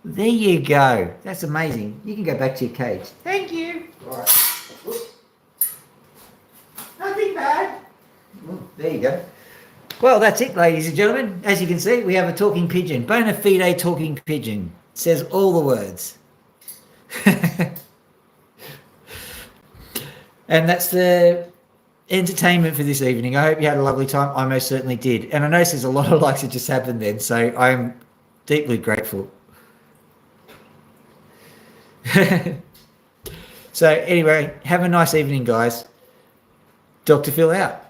There you go. That's amazing. You can go back to your cage. Thank you. All right. Nothing bad. There you go. Well, that's it, ladies and gentlemen. As you can see, we have a talking pigeon. Bona fide talking pigeon. Says all the words. And that's the entertainment for this evening. I hope you had a lovely time. I most certainly did. And I noticed there's a lot of likes that just happened then, so I'm deeply grateful. So anyway, have a nice evening, guys. Dr. Phil out.